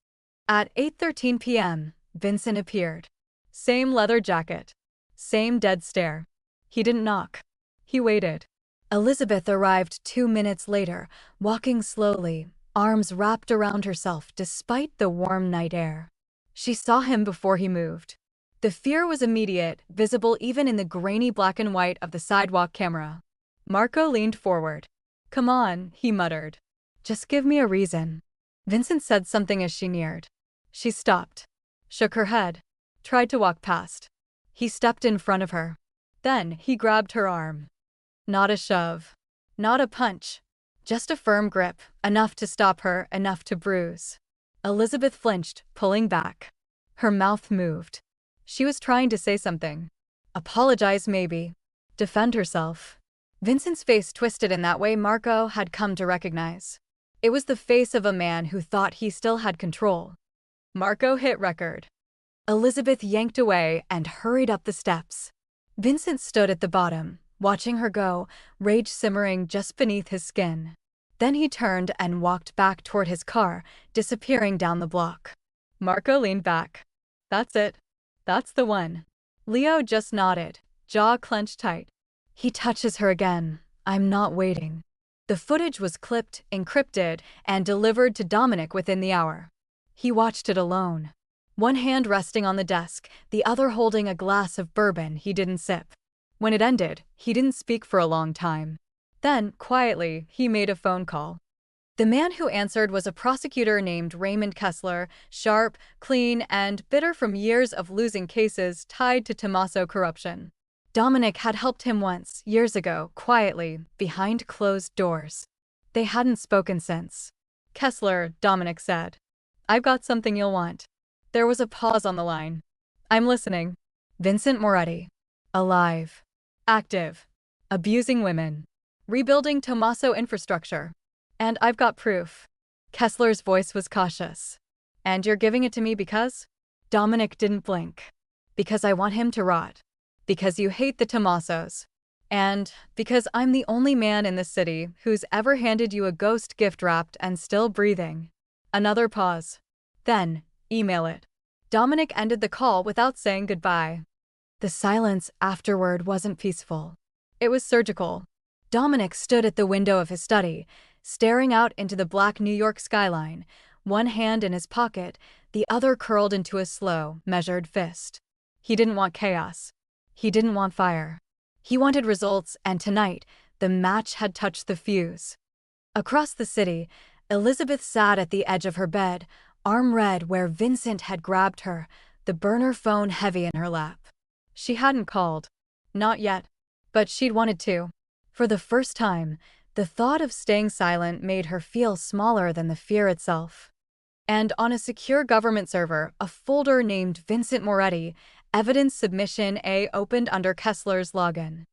At 8:13 p.m., Vincent appeared. Same leather jacket. Same dead stare. He didn't knock. He waited. Elizabeth arrived 2 minutes later, walking slowly, arms wrapped around herself despite the warm night air. She saw him before he moved. The fear was immediate, visible even in the grainy black and white of the sidewalk camera. Marco leaned forward. Come on, he muttered. Just give me a reason. Vincent said something as she neared. She stopped, shook her head, tried to walk past. He stepped in front of her. Then he grabbed her arm. Not a shove. Not a punch. Just a firm grip, enough to stop her, enough to bruise. Elizabeth flinched, pulling back. Her mouth moved. She was trying to say something. Apologize maybe. Defend herself. Vincent's face twisted in that way Marco had come to recognize. It was the face of a man who thought he still had control. Marco hit record. Elizabeth yanked away and hurried up the steps. Vincent stood at the bottom, watching her go, rage simmering just beneath his skin. Then he turned and walked back toward his car, disappearing down the block. Marco leaned back. That's it. That's the one. Leo just nodded, jaw clenched tight. He touches her again. I'm not waiting. The footage was clipped, encrypted, and delivered to Dominic within the hour. He watched it alone. One hand resting on the desk, the other holding a glass of bourbon he didn't sip. When it ended, he didn't speak for a long time. Then, quietly, he made a phone call. The man who answered was a prosecutor named Raymond Kessler, sharp, clean, and bitter from years of losing cases tied to Tommaso corruption. Dominic had helped him once, years ago, quietly, behind closed doors. They hadn't spoken since. Kessler, Dominic said. I've got something you'll want. There was a pause on the line. I'm listening. Vincent Moretti. Alive. Active. Abusing women. Rebuilding Tommaso infrastructure. And I've got proof. Kessler's voice was cautious. And you're giving it to me because? Dominic didn't blink. Because I want him to rot. Because you hate the Tommasos. And because I'm the only man in this city who's ever handed you a ghost gift wrapped and still breathing. Another pause. Then, email it. Dominic ended the call without saying goodbye. The silence afterward wasn't peaceful. It was surgical. Dominic stood at the window of his study, staring out into the black New York skyline, one hand in his pocket, the other curled into a slow, measured fist. He didn't want chaos. He didn't want fire. He wanted results, and tonight, the match had touched the fuse. Across the city, Elizabeth sat at the edge of her bed, arm red where Vincent had grabbed her, the burner phone heavy in her lap. She hadn't called. Not yet. But she'd wanted to. For the first time, the thought of staying silent made her feel smaller than the fear itself. And on a secure government server, a folder named Vincent Moretti, Evidence Submission A opened under Kessler's login.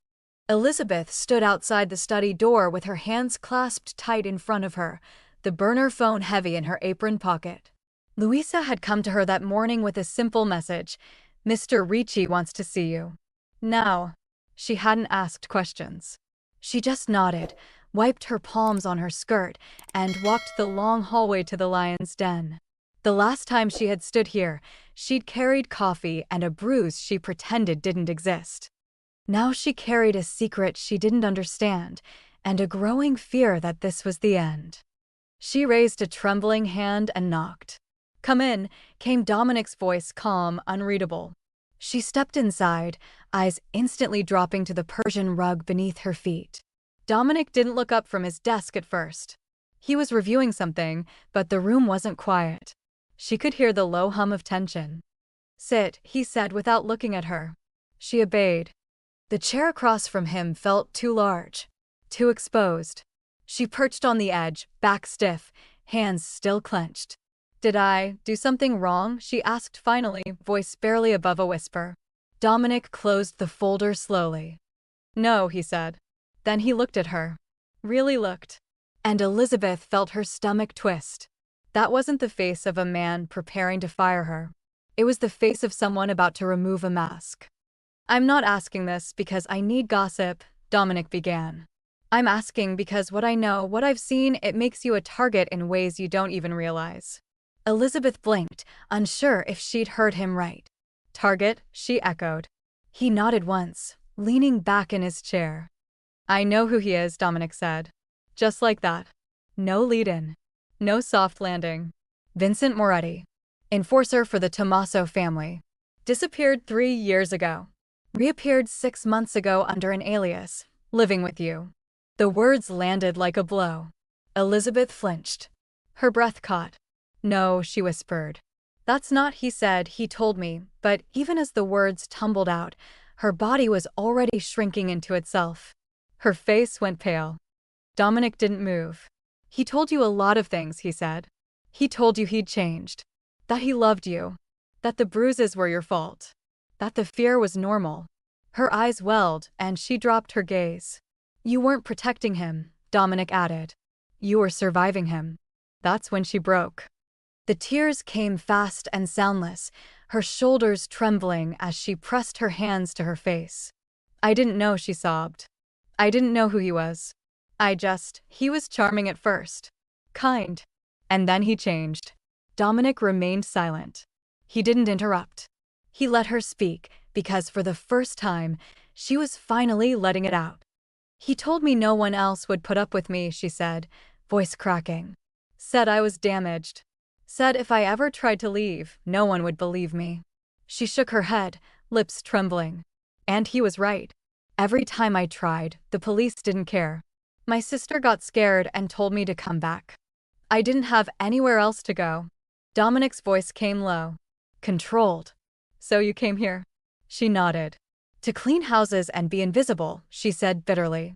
Elizabeth stood outside the study door with her hands clasped tight in front of her, the burner phone heavy in her apron pocket. Louisa had come to her that morning with a simple message: "Mr. Ricci wants to see you." Now, she hadn't asked questions. She just nodded, wiped her palms on her skirt, and walked the long hallway to the lion's den. The last time she had stood here, she'd carried coffee and a bruise she pretended didn't exist. Now she carried a secret she didn't understand, and a growing fear that this was the end. She raised a trembling hand and knocked. "Come in," came Dominic's voice, calm, unreadable. She stepped inside, eyes instantly dropping to the Persian rug beneath her feet. Dominic didn't look up from his desk at first. He was reviewing something, but the room wasn't quiet. She could hear the low hum of tension. "Sit," he said without looking at her. She obeyed. The chair across from him felt too large, too exposed. She perched on the edge, back stiff, hands still clenched. "Did I do something wrong?" she asked finally, voice barely above a whisper. Dominic closed the folder slowly. "No," he said. Then he looked at her. Really looked. And Elizabeth felt her stomach twist. That wasn't the face of a man preparing to fire her. It was the face of someone about to remove a mask. "I'm not asking this because I need gossip," Dominic began. "I'm asking because what I know, what I've seen, it makes you a target in ways you don't even realize." Elizabeth blinked, unsure if she'd heard him right. "Target?" she echoed. He nodded once, leaning back in his chair. "I know who he is," Dominic said. Just like that. No lead-in. No soft landing. Vincent Moretti, enforcer for the Tommaso family. Disappeared 3 years ago. Reappeared 6 months ago under an alias, living with you. The words landed like a blow. Elizabeth flinched. Her breath caught. "No," she whispered. "That's not," he said, "he told me," but even as the words tumbled out, her body was already shrinking into itself. Her face went pale. Dominic didn't move. "He told you a lot of things," he said. "He told you he'd changed. That he loved you. That the bruises were your fault. That the fear was normal." Her eyes welled, and she dropped her gaze. "You weren't protecting him," Dominic added. "You were surviving him." That's when she broke. The tears came fast and soundless, her shoulders trembling as she pressed her hands to her face. "I didn't know," she sobbed. "I didn't know who he was. He was charming at first. Kind. And then he changed." Dominic remained silent. He didn't interrupt. He let her speak, because for the first time, she was finally letting it out. "He told me no one else would put up with me," she said, voice cracking. "Said I was damaged. Said if I ever tried to leave, no one would believe me." She shook her head, lips trembling. "And he was right. Every time I tried, the police didn't care. My sister got scared and told me to come back. I didn't have anywhere else to go." Dominic's voice came low. Controlled. "So you came here?" She nodded. "To clean houses and be invisible," she said bitterly.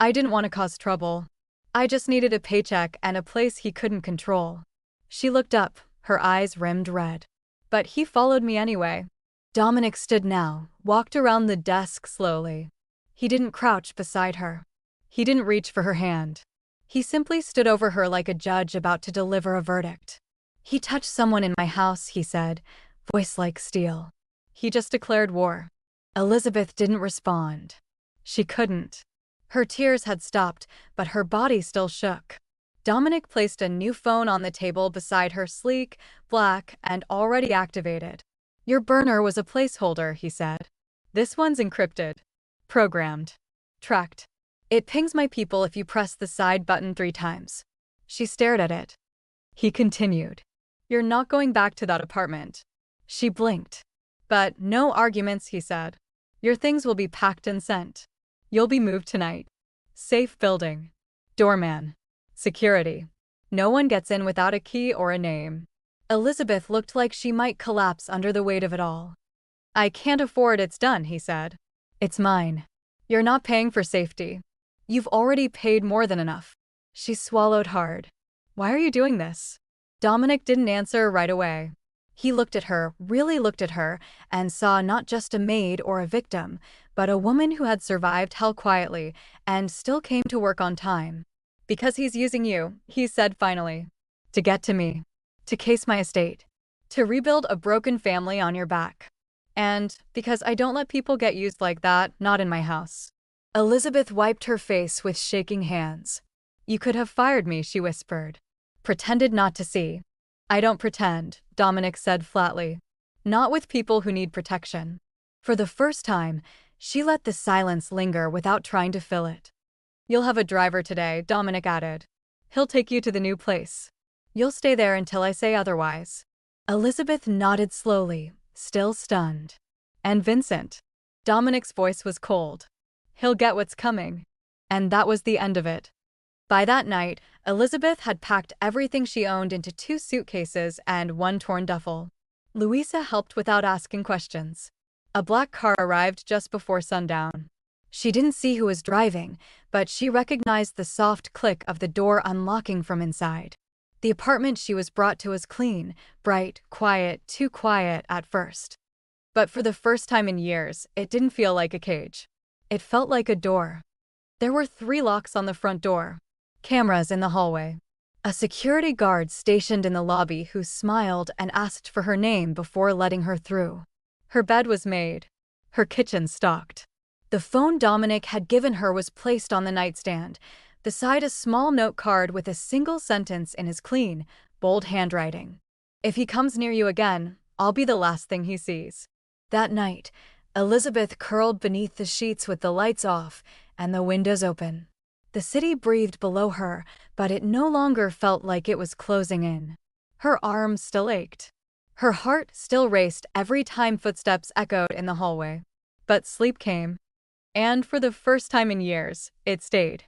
"I didn't want to cause trouble. I just needed a paycheck and a place he couldn't control." She looked up, her eyes rimmed red. "But he followed me anyway." Dominic stood now, walked around the desk slowly. He didn't crouch beside her. He didn't reach for her hand. He simply stood over her like a judge about to deliver a verdict. "He touched someone in my house," he said, voice like steel. "He just declared war." Elizabeth didn't respond. She couldn't. Her tears had stopped, but her body still shook. Dominic placed a new phone on the table beside her, sleek, black, and already activated. "Your burner was a placeholder," he said. "This one's encrypted. Programmed. Tracked. It pings my people if you press the side button 3 times. She stared at it. He continued. "You're not going back to that apartment." She blinked. "But no arguments," he said. "Your things will be packed and sent. You'll be moved tonight. Safe building. Doorman. Security. No one gets in without a key or a name." Elizabeth looked like she might collapse under the weight of it all. "I can't afford it's done," he said. "It's mine. You're not paying for safety. You've already paid more than enough." She swallowed hard. "Why are you doing this?" Dominic didn't answer right away. He looked at her, really looked at her, and saw not just a maid or a victim, but a woman who had survived hell quietly and still came to work on time. "Because he's using you," he said finally. "To get to me. To case my estate. To rebuild a broken family on your back. And because I don't let people get used like that, not in my house." Elizabeth wiped her face with shaking hands. "You could have fired me," she whispered. Pretended not to see. "I don't pretend," Dominic said flatly. "Not with people who need protection." For the first time, she let the silence linger without trying to fill it. "You'll have a driver today," Dominic added. "He'll take you to the new place. You'll stay there until I say otherwise." Elizabeth nodded slowly, still stunned. "And Vincent?" Dominic's voice was cold. "He'll get what's coming." And that was the end of it. By that night, Elizabeth had packed everything she owned into 2 suitcases and 1 torn duffel. Louisa helped without asking questions. A black car arrived just before sundown. She didn't see who was driving, but she recognized the soft click of the door unlocking from inside. The apartment she was brought to was clean, bright, quiet, too quiet at first. But for the first time in years, it didn't feel like a cage. It felt like a door. There were 3 locks on the front door. Cameras in the hallway. A security guard stationed in the lobby who smiled and asked for her name before letting her through. Her bed was made. Her kitchen stocked. The phone Dominic had given her was placed on the nightstand, beside a small note card with a single sentence in his clean, bold handwriting. "If he comes near you again, I'll be the last thing he sees." That night, Elizabeth curled beneath the sheets with the lights off and the windows open. The city breathed below her, but it no longer felt like it was closing in. Her arms still ached. Her heart still raced every time footsteps echoed in the hallway. But sleep came. And for the first time in years, it stayed.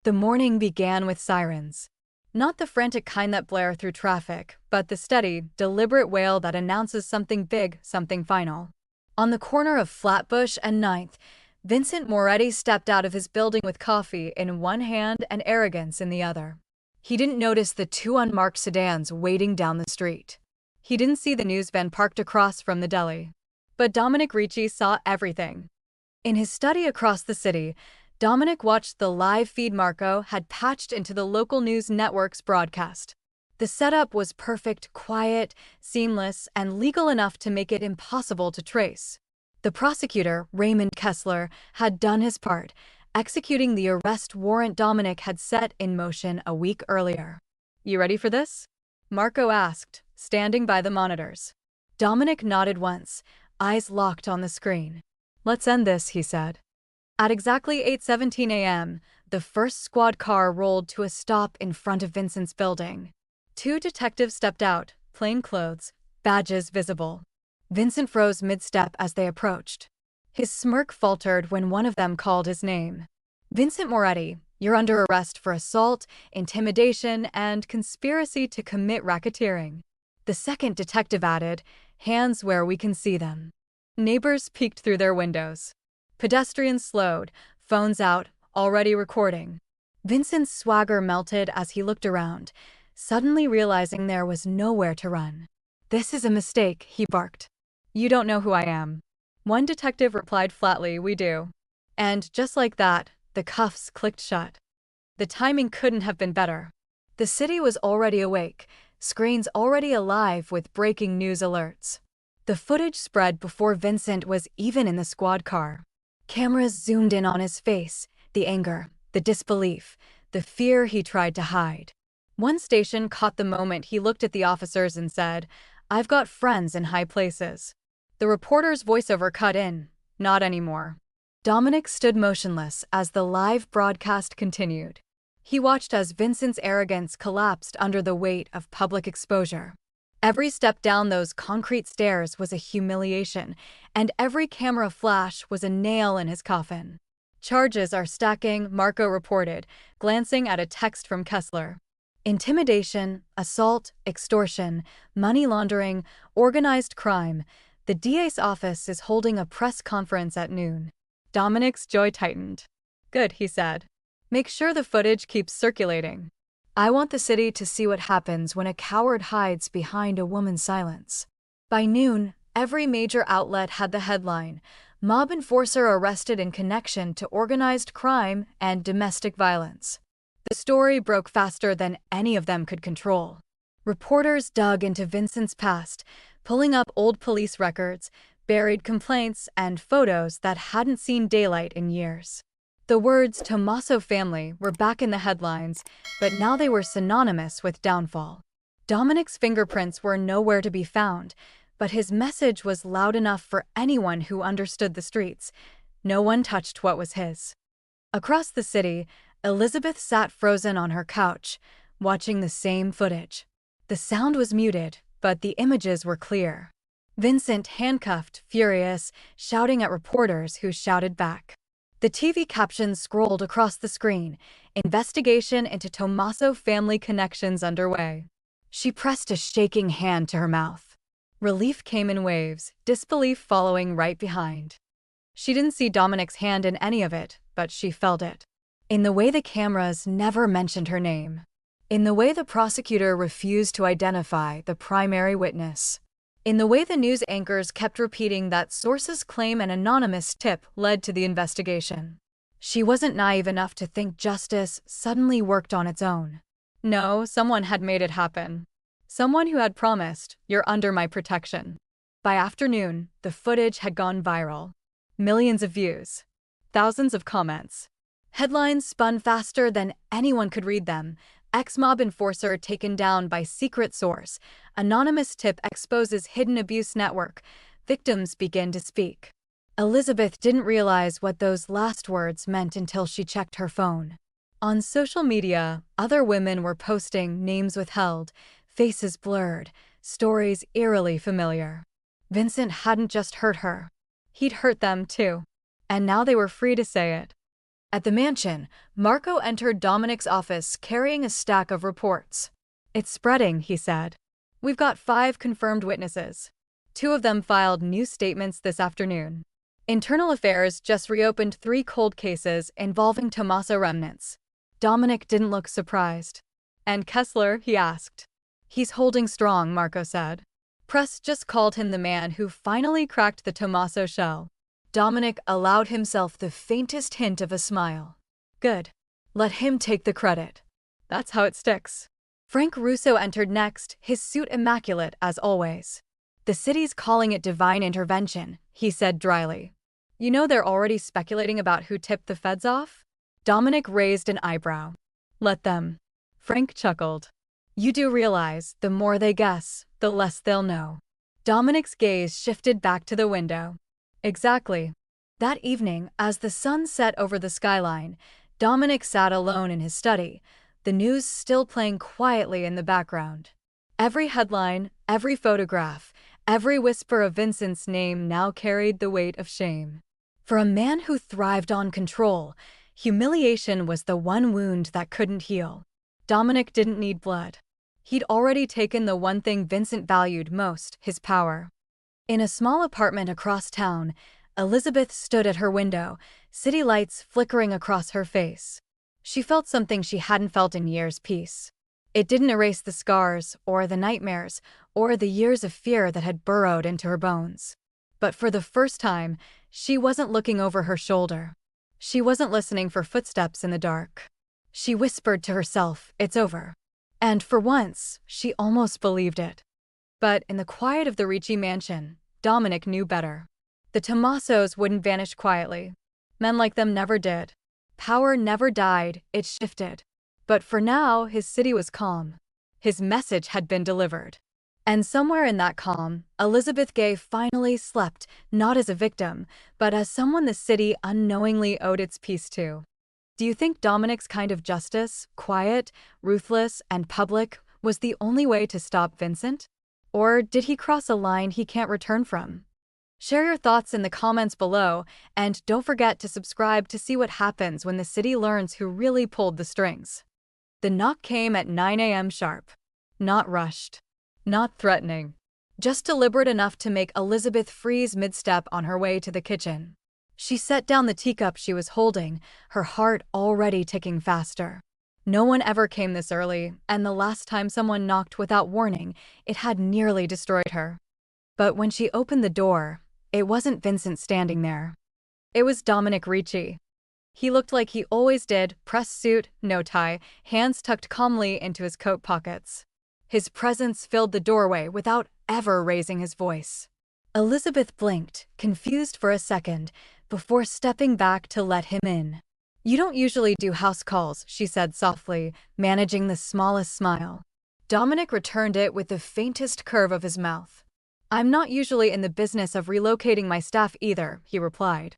The morning began with sirens. Not the frantic kind that blare through traffic, but the steady, deliberate wail that announces something big, something final. On the corner of Flatbush and 9th, Vincent Moretti stepped out of his building with coffee in one hand and arrogance in the other. He didn't notice the 2 unmarked sedans waiting down the street. He didn't see the news van parked across from the deli. But Dominic Ricci saw everything. In his study across the city, Dominic watched the live feed Marco had patched into the local news network's broadcast. The setup was perfect, quiet, seamless, and legal enough to make it impossible to trace. The prosecutor, Raymond Kessler, had done his part, executing the arrest warrant Dominic had set in motion a week earlier. "You ready for this?" Marco asked, standing by the monitors. Dominic nodded once, eyes locked on the screen. "Let's end this," he said. At exactly 8:17 a.m., the first squad car rolled to a stop in front of Vincent's building. 2 detectives stepped out, plain clothes, badges visible. Vincent froze mid-step as they approached. His smirk faltered when one of them called his name. "Vincent Moretti, you're under arrest for assault, intimidation, and conspiracy to commit racketeering." The second detective added, "Hands where we can see them." Neighbors peeked through their windows. Pedestrians slowed, phones out, already recording. Vincent's swagger melted as he looked around, suddenly realizing there was nowhere to run. "This is a mistake," he barked. "You don't know who I am." One detective replied flatly, "We do." And just like that, the cuffs clicked shut. The timing couldn't have been better. The city was already awake, screens already alive with breaking news alerts. The footage spread before Vincent was even in the squad car. Cameras zoomed in on his face, the anger, the disbelief, the fear he tried to hide. One station caught the moment he looked at the officers and said, "I've got friends in high places." The reporter's voiceover cut in, "Not anymore." Dominic stood motionless as the live broadcast continued. He watched as Vincent's arrogance collapsed under the weight of public exposure. Every step down those concrete stairs was a humiliation, and every camera flash was a nail in his coffin. "Charges are stacking," Marco reported, glancing at a text from Kessler. "Intimidation, assault, extortion, money laundering, organized crime. The DA's office is holding a press conference at noon." Dominic's jaw tightened. "Good," he said. "Make sure the footage keeps circulating. I want the city to see what happens when a coward hides behind a woman's silence." By noon, every major outlet had the headline, "Mob enforcer arrested in connection to organized crime and domestic violence." The story broke faster than any of them could control. Reporters dug into Vincent's past, pulling up old police records, buried complaints, and photos that hadn't seen daylight in years. The words Tommaso family were back in the headlines, but now they were synonymous with downfall. Dominic's fingerprints were nowhere to be found, but his message was loud enough for anyone who understood the streets. No one touched what was his. Across the city, Elizabeth sat frozen on her couch, watching the same footage. The sound was muted, but the images were clear. Vincent handcuffed, furious, shouting at reporters who shouted back. The TV captions scrolled across the screen, "Investigation into Tommaso family connections underway." She pressed a shaking hand to her mouth. Relief came in waves, disbelief following right behind. She didn't see Dominic's hand in any of it, but she felt it. In the way the cameras never mentioned her name. In the way the prosecutor refused to identify the primary witness. In the way the news anchors kept repeating that sources claim an anonymous tip led to the investigation. She wasn't naive enough to think justice suddenly worked on its own. No, someone had made it happen. Someone who had promised, "You're under my protection." By afternoon, the footage had gone viral. Millions of views. Thousands of comments. Headlines spun faster than anyone could read them. Ex-mob enforcer taken down by secret source. Anonymous tip exposes hidden abuse network. Victims begin to speak. Elizabeth didn't realize what those last words meant until she checked her phone. On social media, other women were posting names withheld, faces blurred, stories eerily familiar. Vincent hadn't just hurt her. He'd hurt them too. And now they were free to say it. At the mansion, Marco entered Dominic's office carrying a stack of reports. "It's spreading," he said. "We've got 5 confirmed witnesses. 2 of them filed new statements this afternoon. Internal Affairs just reopened 3 cold cases involving Tommaso remnants." Dominic didn't look surprised. "And Kessler?" he asked. "He's holding strong," Marco said. "Press just called him the man who finally cracked the Tommaso shell." Dominic allowed himself the faintest hint of a smile. "Good. Let him take the credit. That's how it sticks." Frank Russo entered next, his suit immaculate as always. "The city's calling it divine intervention," he said dryly. "You know they're already speculating about who tipped the feds off?" Dominic raised an eyebrow. "Let them." Frank chuckled. "You do realize, the more they guess, the less they'll know." Dominic's gaze shifted back to the window. Exactly. That evening, as the sun set over the skyline, Dominic sat alone in his study, the news still playing quietly in the background. Every headline, every photograph, every whisper of Vincent's name now carried the weight of shame. For a man who thrived on control, humiliation was the one wound that couldn't heal. Dominic didn't need blood. He'd already taken the one thing Vincent valued most, his power. In a small apartment across town, Elizabeth stood at her window, city lights flickering across her face. She felt something she hadn't felt in years: peace. It didn't erase the scars, or the nightmares, or the years of fear that had burrowed into her bones. But for the first time, she wasn't looking over her shoulder. She wasn't listening for footsteps in the dark. She whispered to herself, "It's over." And for once, she almost believed it. But in the quiet of the Ricci mansion, Dominic knew better. The Tommasos wouldn't vanish quietly. Men like them never did. Power never died, it shifted. But for now, his city was calm. His message had been delivered. And somewhere in that calm, Elizabeth Gay finally slept, not as a victim, but as someone the city unknowingly owed its peace to. Do you think Dominic's kind of justice, quiet, ruthless, and public, was the only way to stop Vincent? Or did he cross a line he can't return from? Share your thoughts in the comments below, and don't forget to subscribe to see what happens when the city learns who really pulled the strings. The knock came at 9 a.m. sharp. Not rushed. Not threatening. Just deliberate enough to make Elizabeth freeze mid-step on her way to the kitchen. She set down the teacup she was holding, her heart already ticking faster. No one ever came this early, and the last time someone knocked without warning, it had nearly destroyed her. But when she opened the door, it wasn't Vincent standing there. It was Dominic Ricci. He looked like he always did, pressed suit, no tie, hands tucked calmly into his coat pockets. His presence filled the doorway without ever raising his voice. Elizabeth blinked, confused for a second, before stepping back to let him in. "You don't usually do house calls," she said softly, managing the smallest smile. Dominic returned it with the faintest curve of his mouth. "I'm not usually in the business of relocating my staff either," he replied.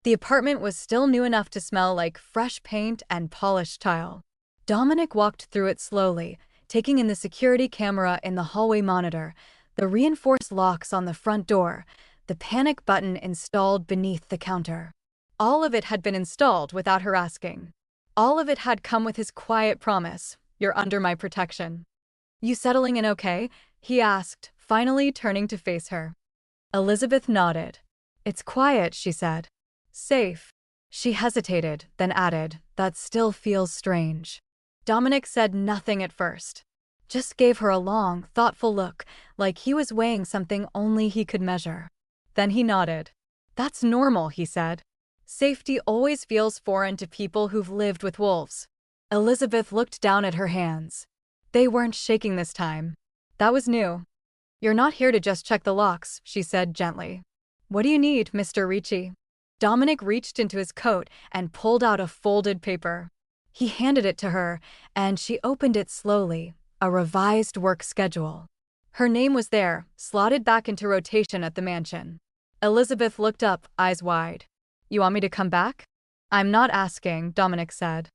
The apartment was still new enough to smell like fresh paint and polished tile. Dominic walked through it slowly, taking in the security camera in the hallway monitor, the reinforced locks on the front door, the panic button installed beneath the counter. All of it had been installed without her asking. All of it had come with his quiet promise, "You're under my protection." "You settling in okay?" he asked, finally turning to face her. Elizabeth nodded. "It's quiet," she said. "Safe." She hesitated, then added, "That still feels strange." Dominic said nothing at first. Just gave her a long, thoughtful look, like he was weighing something only he could measure. Then he nodded. "That's normal," he said. "Safety always feels foreign to people who've lived with wolves." Elizabeth looked down at her hands. They weren't shaking this time. That was new. "You're not here to just check the locks," she said gently. "What do you need, Mr. Ricci?" Dominic reached into his coat and pulled out a folded paper. He handed it to her, and she opened it slowly, a revised work schedule. Her name was there, slotted back into rotation at the mansion. Elizabeth looked up, eyes wide. "You want me to come back?" "I'm not asking," Dominic said.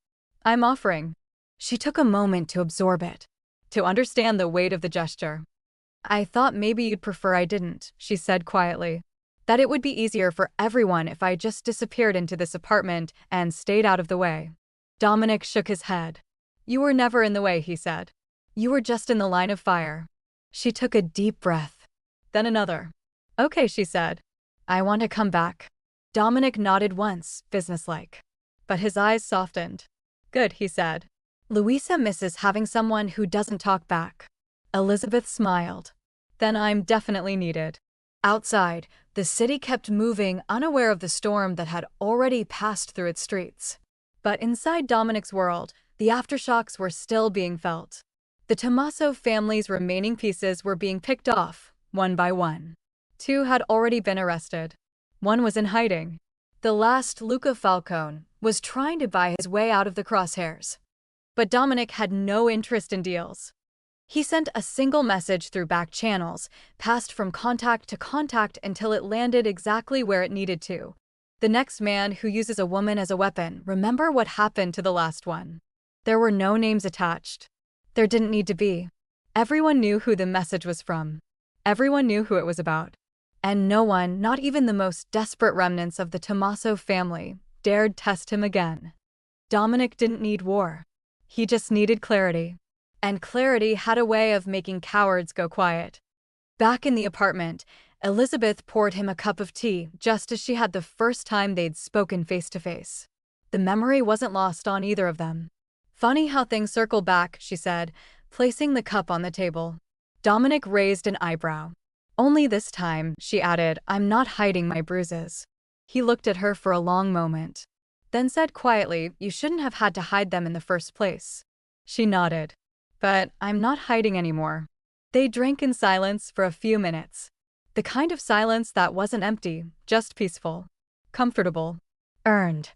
"I'm offering." She took a moment to absorb it, to understand the weight of the gesture. "I thought maybe you'd prefer I didn't," she said quietly. "That it would be easier for everyone if I just disappeared into this apartment and stayed out of the way." Dominic shook his head. "You were never in the way," he said. "You were just in the line of fire." She took a deep breath. Then another. "Okay," she said. "I want to come back." Dominic nodded once, businesslike. But his eyes softened. "Good," he said. "Louisa misses having someone who doesn't talk back." Elizabeth smiled. "Then I'm definitely needed." Outside, the city kept moving, unaware of the storm that had already passed through its streets. But inside Dominic's world, the aftershocks were still being felt. The Tommaso family's remaining pieces were being picked off, one by one. 2 had already been arrested. 1 was in hiding. The last, Luca Falcone, was trying to buy his way out of the crosshairs. But Dominic had no interest in deals. He sent a single message through back channels, passed from contact to contact until it landed exactly where it needed to. "The next man who uses a woman as a weapon, remember what happened to the last one." There were no names attached. There didn't need to be. Everyone knew who the message was from. Everyone knew who it was about. And no one, not even the most desperate remnants of the Tommaso family, dared test him again. Dominic didn't need war. He just needed clarity. And clarity had a way of making cowards go quiet. Back in the apartment, Elizabeth poured him a cup of tea just as she had the first time they'd spoken face to face. The memory wasn't lost on either of them. "Funny how things circle back," she said, placing the cup on the table. Dominic raised an eyebrow. "Only this time," she added, "I'm not hiding my bruises." He looked at her for a long moment, then said quietly, "You shouldn't have had to hide them in the first place." She nodded. "But I'm not hiding anymore." They drank in silence for a few minutes. The kind of silence that wasn't empty, just peaceful, comfortable, earned.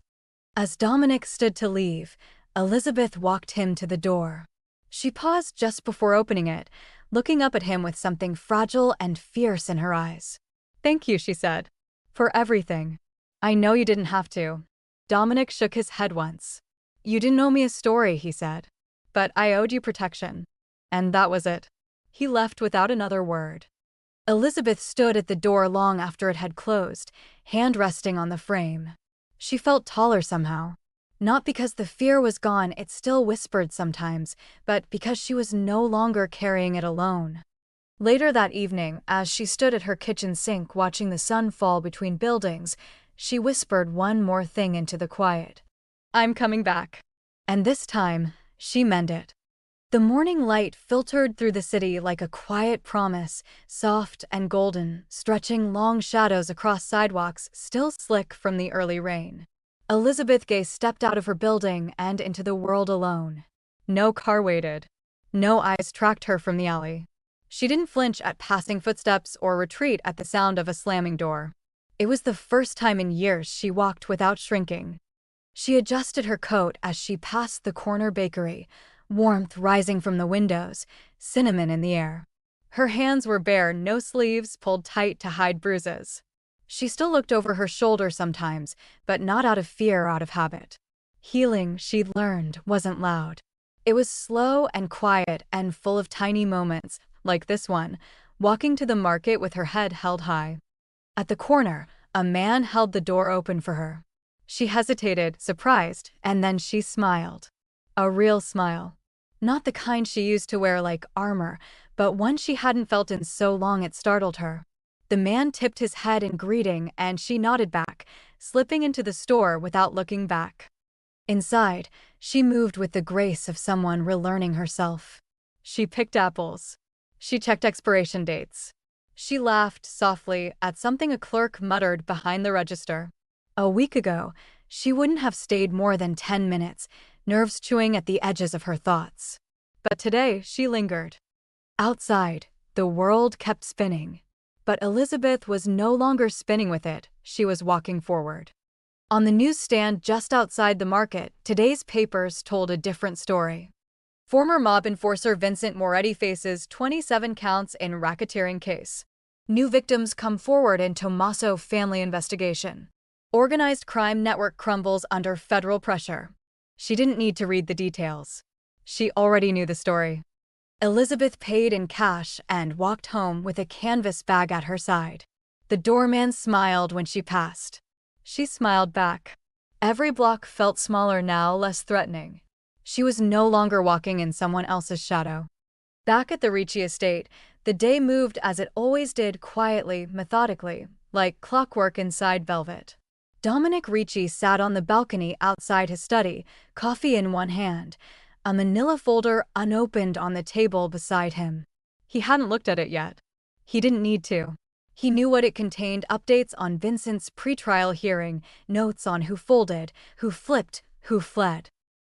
As Dominic stood to leave, Elizabeth walked him to the door. She paused just before opening it, looking up at him with something fragile and fierce in her eyes. "Thank you," she said. "For everything." "I know you didn't have to." Dominic shook his head once. "You didn't owe me a story," he said. "But I owed you protection." And that was it. He left without another word. Elizabeth stood at the door long after it had closed, hand resting on the frame. She felt taller somehow. Not because the fear was gone, it still whispered sometimes, but because she was no longer carrying it alone. Later that evening, as she stood at her kitchen sink watching the sun fall between buildings, she whispered one more thing into the quiet. "I'm coming back." And this time, she meant it. The morning light filtered through the city like a quiet promise, soft and golden, stretching long shadows across sidewalks still slick from the early rain. Elizabeth Gay stepped out of her building and into the world alone. No car waited. No eyes tracked her from the alley. She didn't flinch at passing footsteps or retreat at the sound of a slamming door. It was the first time in years she walked without shrinking. She adjusted her coat as she passed the corner bakery, warmth rising from the windows, cinnamon in the air. Her hands were bare, no sleeves pulled tight to hide bruises. She still looked over her shoulder sometimes, but not out of fear or out of habit. Healing, she'd learned, wasn't loud. It was slow and quiet and full of tiny moments, like this one, walking to the market with her head held high. At the corner, a man held the door open for her. She hesitated, surprised, and then she smiled. A real smile. Not the kind she used to wear like armor, but one she hadn't felt in so long it startled her. The man tipped his head in greeting and she nodded back, slipping into the store without looking back. Inside, she moved with the grace of someone relearning herself. She picked apples. She checked expiration dates. She laughed softly at something a clerk muttered behind the register. A week ago, she wouldn't have stayed more than 10 minutes, nerves chewing at the edges of her thoughts. But today, she lingered. Outside, the world kept spinning. But Elizabeth was no longer spinning with it, she was walking forward. On the newsstand just outside the market, today's papers told a different story. Former mob enforcer Vincent Moretti faces 27 counts in racketeering case. New victims come forward in Tommaso family investigation. Organized crime network crumbles under federal pressure. She didn't need to read the details. She already knew the story. Elizabeth paid in cash and walked home with a canvas bag at her side. The doorman smiled when she passed. She smiled back. Every block felt smaller now, less threatening. She was no longer walking in someone else's shadow. Back at the Ricci estate, the day moved as it always did, quietly, methodically, like clockwork inside velvet. Dominic Ricci sat on the balcony outside his study, coffee in one hand, a manila folder unopened on the table beside him. He hadn't looked at it yet. He didn't need to. He knew what it contained: updates on Vincent's pretrial hearing, notes on who folded, who flipped, who fled.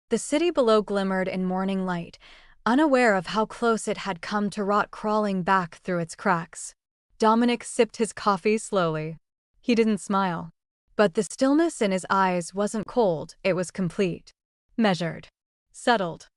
The city below glimmered in morning light, unaware of how close it had come to rot crawling back through its cracks. Dominic sipped his coffee slowly. He didn't smile. But the stillness in his eyes wasn't cold, it was complete. Measured. Settled.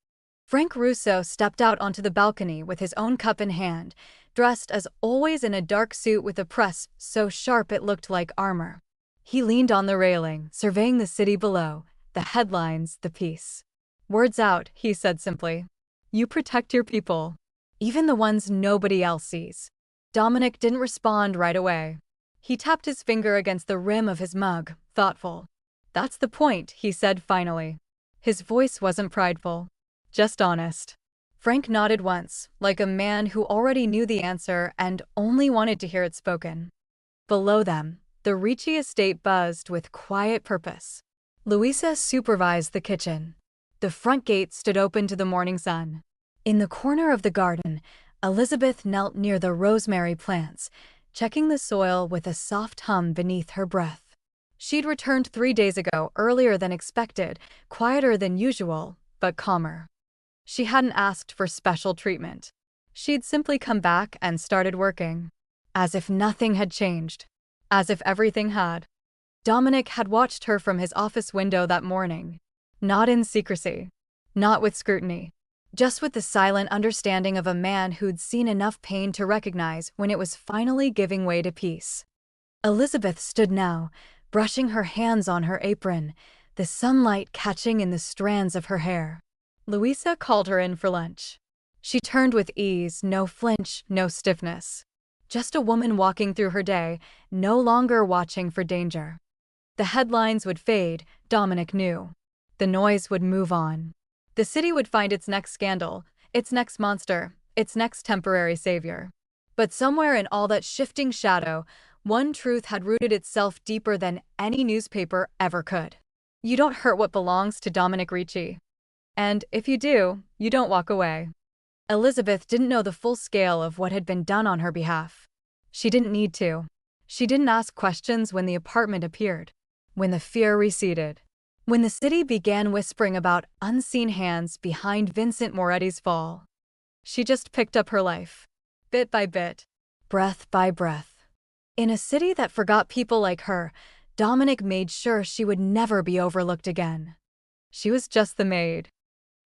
Frank Russo stepped out onto the balcony with his own cup in hand, dressed as always in a dark suit with a press so sharp it looked like armor. He leaned on the railing, surveying the city below, the headlines, the peace. "Words out," he said simply. "You protect your people. Even the ones nobody else sees." Dominic didn't respond right away. He tapped his finger against the rim of his mug, thoughtful. "That's the point," he said finally. His voice wasn't prideful, just honest. Frank nodded once, like a man who already knew the answer and only wanted to hear it spoken. Below them, the Ricci estate buzzed with quiet purpose. Louisa supervised the kitchen. The front gate stood open to the morning sun. In the corner of the garden, Elizabeth knelt near the rosemary plants, checking the soil with a soft hum beneath her breath. She'd returned 3 days ago, earlier than expected, quieter than usual, but calmer. She hadn't asked for special treatment. She'd simply come back and started working. As if nothing had changed. As if everything had. Dominic had watched her from his office window that morning. Not in secrecy. Not with scrutiny. Just with the silent understanding of a man who'd seen enough pain to recognize when it was finally giving way to peace. Elizabeth stood now, brushing her hands on her apron, the sunlight catching in the strands of her hair. Louisa called her in for lunch. She turned with ease, no flinch, no stiffness. Just a woman walking through her day, no longer watching for danger. The headlines would fade, Dominic knew. The noise would move on. The city would find its next scandal, its next monster, its next temporary savior. But somewhere in all that shifting shadow, one truth had rooted itself deeper than any newspaper ever could. You don't hurt what belongs to Dominic Ricci. And if you do, you don't walk away. Elizabeth didn't know the full scale of what had been done on her behalf. She didn't need to. She didn't ask questions when the apartment appeared, when the fear receded, when the city began whispering about unseen hands behind Vincent Moretti's fall. She just picked up her life, bit by bit, breath by breath. In a city that forgot people like her, Dominic made sure she would never be overlooked again. She was just the maid,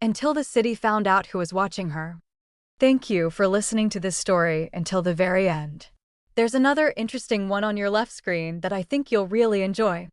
until the city found out who was watching her. Thank you for listening to this story until the very end. There's another interesting one on your left screen that I think you'll really enjoy.